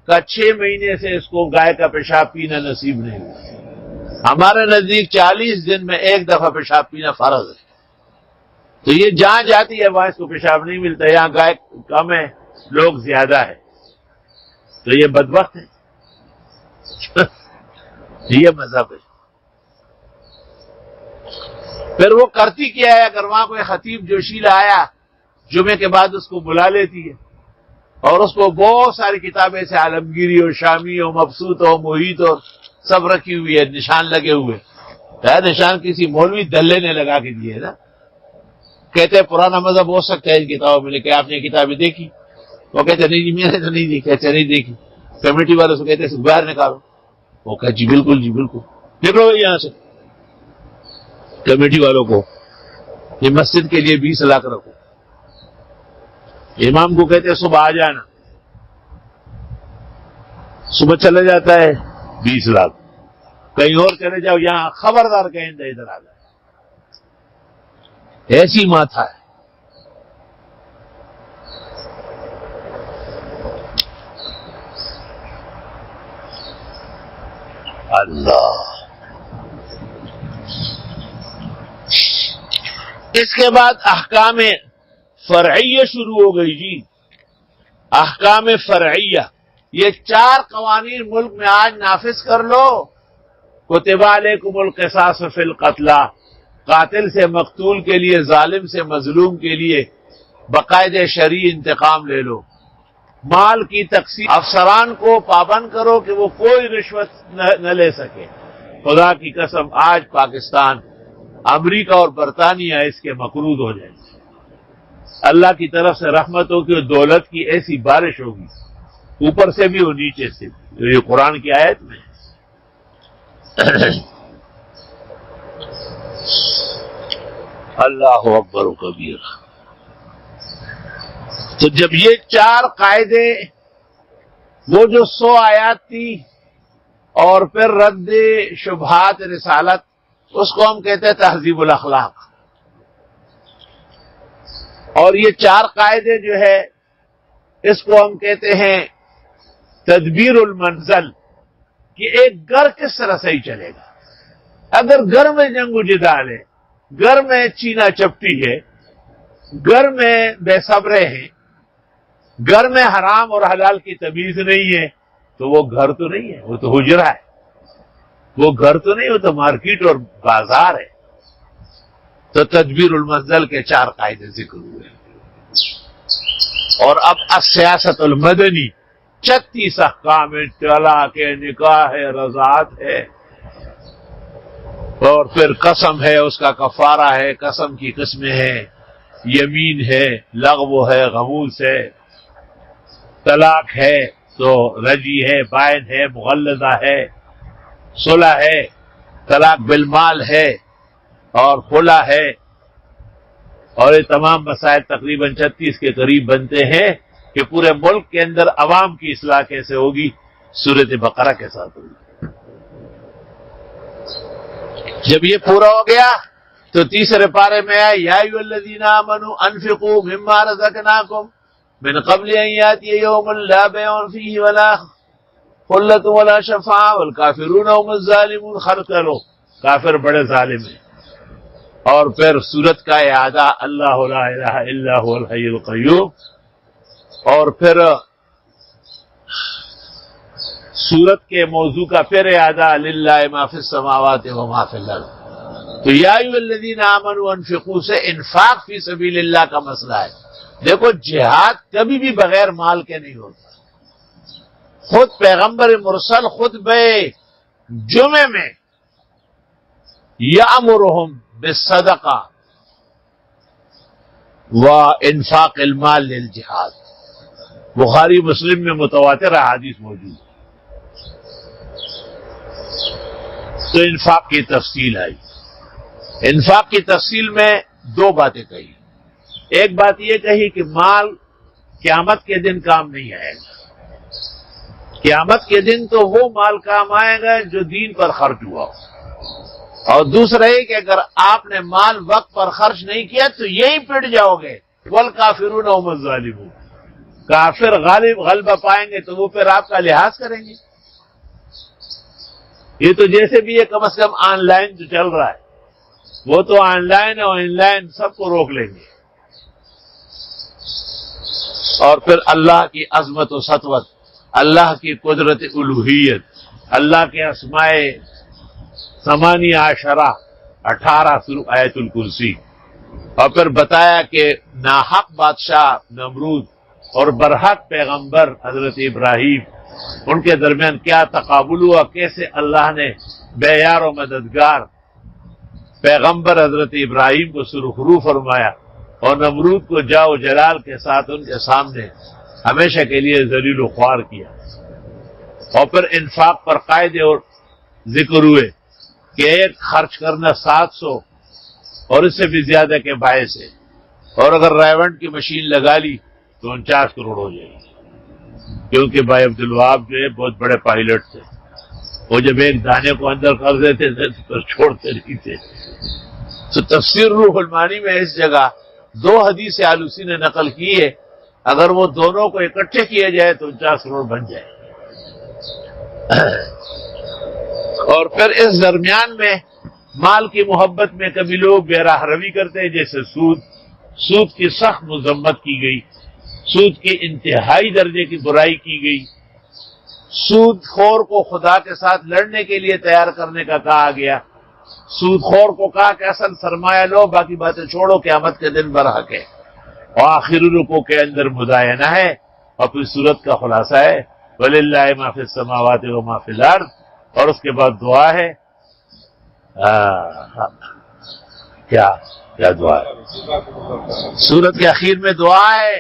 کہا 6 مہینے سے اس کو گائے کا پیشاب پینا نصیب نہیں ہوا. ہمارے نزدیک 40 دن میں 1 دفعہ پیشاب پینا فرض ہے. تو یہ جہاں جاتی ہے وہاں اس کو پیشاب نہیں ملتا. یہاں گائے کم ہے، لوگ زیادہ ہے، تو یہ بدبخت ہے. یہ مذہب ہے. پھر وہ کرتی کیا ہے؟ اگر وہاں کوئی خطیب جوشیلا آیا جمعے کے بعد اس کو بلا لیتی ہے اور اس کو بہت ساری کتابیں سے عالمگیری اور شامی اور مبسوط اور محیط اور سب رکھی ہوئی ہے، نشان لگے ہوئے. نشان کسی مولوی دلے نے لگا کے دیے نا. کہتے ہیں پرانا مذہب ہو سکتا ہے ان کتابوں میں، لیکن آپ نے کتابیں دیکھی؟ وہ کہتے نہیں جی میں نے تو نہیں دیکھی. کہتے نہیں دیکھی. کمیٹی والوں سے کہتے باہر نکالو. وہ کہتے جی بالکل جی بالکل نکلو یہاں سے. کمیٹی والوں کو یہ مسجد کے لیے 20 لاکھ رکھو. امام کو کہتے ہیں صبح آ جانا، صبح چلا جاتا ہے 20 لاکھ. کہیں اور چلے جاؤ، یہاں خبردار کہیں ادھر آ جائے. ایسی ماتھا ہے. اللہ. اس کے بعد احکام فرعیہ شروع ہو گئی جی. احکام فرعیہ یہ 4 قوانین ملک میں آج نافذ کر لو. کتب علیکم القصاص فی القتلی، قاتل سے مقتول کے لیے، ظالم سے مظلوم کے لیے باقاعدہ شرعی انتقام لے لو. مال کی تقسیم افسران کو پابند کرو کہ وہ کوئی رشوت نہ لے سکے. خدا کی قسم آج پاکستان، امریکہ اور برطانیہ اس کے مقروض ہو جائیں گے. اللہ کی طرف سے رحمت ہوگی اور دولت کی ایسی بارش ہوگی، اوپر سے بھی اور نیچے سے بھی. یہ قرآن کی آیت میں اللہ اکبر و کبیر. تو جب یہ 4 قاعدے، وہ جو 100 آیات تھی اور پھر رد شبہات رسالت، اس کو ہم کہتے ہیں تہذیب الاخلاق. اور یہ 4 قاعدے جو ہے اس کو ہم کہتے ہیں تدبیر المنزل، کہ ایک گھر کس طرح صحیح چلے گا. اگر گھر میں جنگ و جدال ہے، گھر میں چینا چپٹی ہے، گھر میں بے صبرے ہیں، گھر میں حرام اور حلال کی تمیز نہیں ہے، تو وہ گھر تو نہیں ہے، وہ تو حجرہ ہے. وہ گھر تو نہیں، وہ تو مارکیٹ اور بازار ہے. تو تدبیر المنزل کے 4 قاعدے ذکر ہوئے. اور اب السیاست المدنی 36 احکام، طلاق ہے، نکاح ہے، رضاعت ہے، اور پھر قسم ہے، اس کا کفارہ ہے، قسم کی قسمیں ہیں، یمین ہے، لغو ہے، غموس ہے، طلاق ہے تو رجی ہے، بائن ہے، مغلظہ ہے، صلح ہے، طلاق بالمال ہے اور خلا ہے. اور یہ تمام مسائل تقریباً 36 کے قریب بنتے ہیں کہ پورے ملک کے اندر عوام کی اصلاح کیسے ہوگی، سورۃ بقرہ کے ساتھ ہوگی. جب یہ پورا ہو گیا تو تیسرے پارے میں آئے یا ایھا الذین آمنوا انفقوا مما رزقناکم من قبل ان یاتی یوم لا بیع فیہ ولا خلۃ ولا شفاعۃ والکافرون هم الظالمون. خرچ کرو، کافر بڑے ظالم ہیں. اور پھر سورت کا اعادہ اللہ لا الہ الا هو الحی القیوم. اور پھر سورت کے موضوع کا پھر اعادہ للہ ما فی السماوات و ما فی الارض. تو یا ایھا الذین آمنوا انفقوا سے انفاق فی سبیل اللہ کا مسئلہ ہے. دیکھو جہاد کبھی بھی بغیر مال کے نہیں ہوتا. خود پیغمبر مرسل خطبہ جمعے میں یأمرہم بالصدقہ وانفاق المال للجہاد، بخاری مسلم میں متواتر احادیث موجود ہے. تو انفاق کی تفصیل آئی. انفاق کی تفصیل میں 2 باتیں کہی. ایک بات یہ کہی کہ مال قیامت کے دن کام نہیں آئے گا. قیامت کے دن تو وہ مال کام آئے گا جو دین پر خرچ ہوا ہو. اور دوسرا یہ کہ اگر آپ نے مال وقت پر خرچ نہیں کیا تو یہی پٹ جاؤ گے. والکافرون هم الظالمون، کافر غلبہ پائیں گے تو وہ پھر آپ کا لحاظ کریں گے. یہ تو جیسے بھی یہ کم از کم آن لائن جو چل رہا ہے، وہ تو آن لائن اور ان لائن سب کو روک لیں گے. اور پھر اللہ کی عظمت و سطوت، اللہ کی قدرت الوہیت، اللہ کے اسماء 18 آیت الکرسی. اور پھر بتایا کہ ناحق بادشاہ نمرود اور برحق پیغمبر حضرت ابراہیم، ان کے درمیان کیا تقابل ہوا، کیسے اللہ نے بے یار و مددگار پیغمبر حضرت ابراہیم کو سرخرو فرمایا اور نمرود کو جاؤ جلال کے ساتھ ان کے سامنے ہمیشہ کے لیے ذلیل و خوار کیا. اور پھر انفاق پر قاعدے اور ذکر ہوئے کہ ایک خرچ کرنا 700 اور اس سے بھی زیادہ کے باعث ہے. اور اگر رائیونٹ کی مشین لگا لی تو 49 کروڑ ہو جائے گی، کیونکہ بھائی عبدالوہاب جو ہے بہت بڑے پائلٹ تھے. وہ جب ایک دانے کو اندر کر دیتے تھے تو چھوڑتے نہیں تھے. تو تفسیر روح المعانی میں اس جگہ 2 حدیث آلوسی نے نقل کی ہے، اگر وہ دونوں کو اکٹھے کیے جائے تو 49 کروڑ بن جائے. اور پھر اس درمیان میں مال کی محبت میں کبھی لوگ بے راہ روی کرتے ہیں، جیسے سود کی سخت مذمت کی گئی، سود کی انتہائی درجے کی برائی کی گئی. سود خور کو خدا کے ساتھ لڑنے کے لیے تیار کرنے کا کہا گیا. سود خور کو کہا کہ اصل سرمایہ لو، باقی باتیں چھوڑو، قیامت کے دن برحق ہے. اور آخری رکوع کے اندر مدائنہ ہے، اور پھر سورت کا خلاصہ ہے وَلِلَّهِ مَا فِي السَّمَاوَاتِ وَمَا فِي الْأَرْضِ، اور اس کے بعد دعا ہے. کیا دعا ہے؟ سورت کے اخیر میں دعا ہے.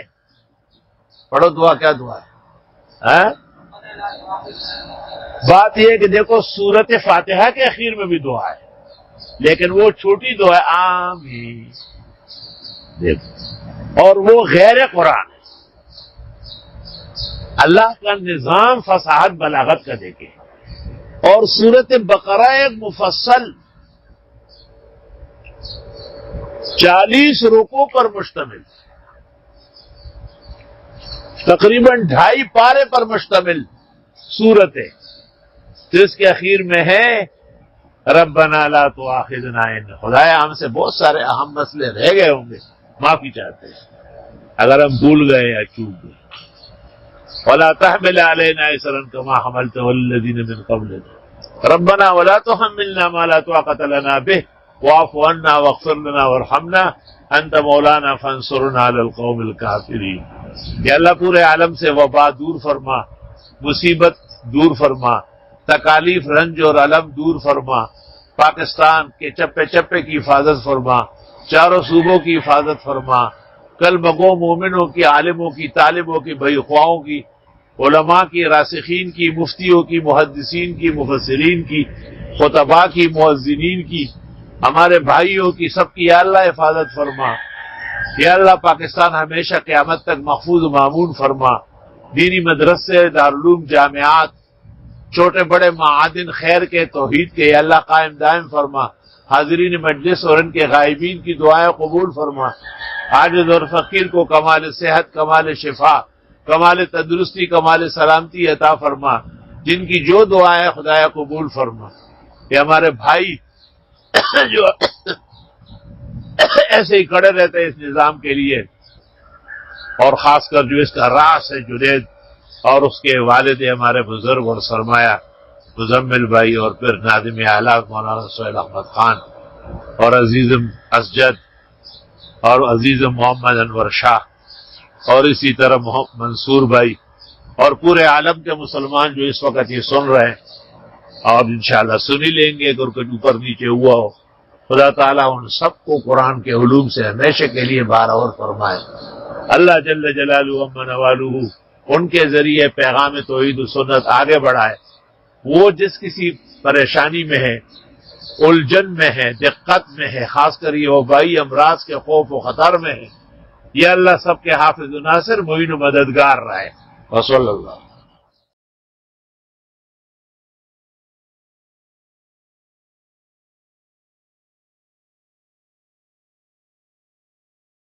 پڑھو دعا. کیا دعا ہے؟ بات یہ ہے کہ دیکھو سورت فاتحہ کے اخیر میں بھی دعا ہے، لیکن وہ چھوٹی دعا ہے آمین. دیکھو، اور وہ غیر قرآن ہے. اللہ کا نظام فصاحت بلاغت کا دیکھیں. اور سورت بقرہ ایک مفصل 40 رکوع پر مشتمل، تقریباً 2.5 پارے پر مشتمل سورت ہے. جس کے اخیر میں ہے ربنا لا تؤاخذنا ان، خدایا ہم سے بہت سارے اہم مسئلے رہ گئے ہوں گے، معافی چاہتے ہیں اگر ہم بھول گئے یا چوک گئے. ولا تحمل علينا إصرا كما حملته على الذين من قبلنا ربنا ولا تحملنا ما لا طاقة لنا به واعف عنا واغفر لنا وارحمنا انت مولانا فانصرنا على القوم الكافرين. یا اللہ پورے عالم سے وبا دور فرما، مصیبت دور فرما، تکالیف رنج اور علم دور فرما، پاکستان کے چپے چپے کی حفاظت فرما، چاروں صوبوں کی حفاظت فرما، کل بگو مومنوں کی، عالموں کی، طالبوں کی، بھائی خواہوں کی، علماء کی، راسخین کی، مفتیوں کی، محدثین کی، مفسرین کی، خطباء کی، مؤذنین کی، ہمارے بھائیوں کی، سب کی یا اللہ حفاظت فرما. یا اللہ پاکستان ہمیشہ قیامت تک محفوظ و مامون فرما. دینی مدرسے، دارالعلوم، جامعات، چھوٹے بڑے معادن خیر کے، توحید کے یا اللہ قائم دائم فرما. حاضرین مجلس اور ان کے غائبین کی دعائیں قبول فرما. عاجز اور فقیر کو کمال صحت، کمال شفا، کمال تندرستی، کمال سلامتی عطا فرما. جن کی جو دعائیں خدایا قبول فرما. یہ ہمارے بھائی جو ایسے ہی کھڑے رہتے ہیں اس نظام کے لیے، اور خاص کر جو اس کا راس ہے جنید، اور اس کے والد ہمارے بزرگ اور سرمایہ مزمل بھائی، اور پھر ناظم اعلیٰ مولانا سہیل احمد خان، اور عزیزم اسجد، اور عزیزم محمد انور شاہ، اور اسی طرح منصور بھائی، اور پورے عالم کے مسلمان جو اس وقت یہ سن رہے ہیں اور انشاءاللہ سن ہی لیں گے اگر کچھ اوپر نیچے ہوا ہو. خدا تعالیٰ ان سب کو قرآن کے علوم سے ہمیشہ کے لیے بارآور فرمائے. اللہ جل جلالہ عما نوالہ ان کے ذریعے پیغام توحید و سنت آگے بڑھائے. وہ جس کسی پریشانی میں ہے، الجھن میں ہے، دقت میں ہے، خاص کر یہ وبائی امراض کے خوف و خطر میں ہے، یا اللہ سب کے حافظ و ناصر، معین و مددگار رہے. وصلی اللہ.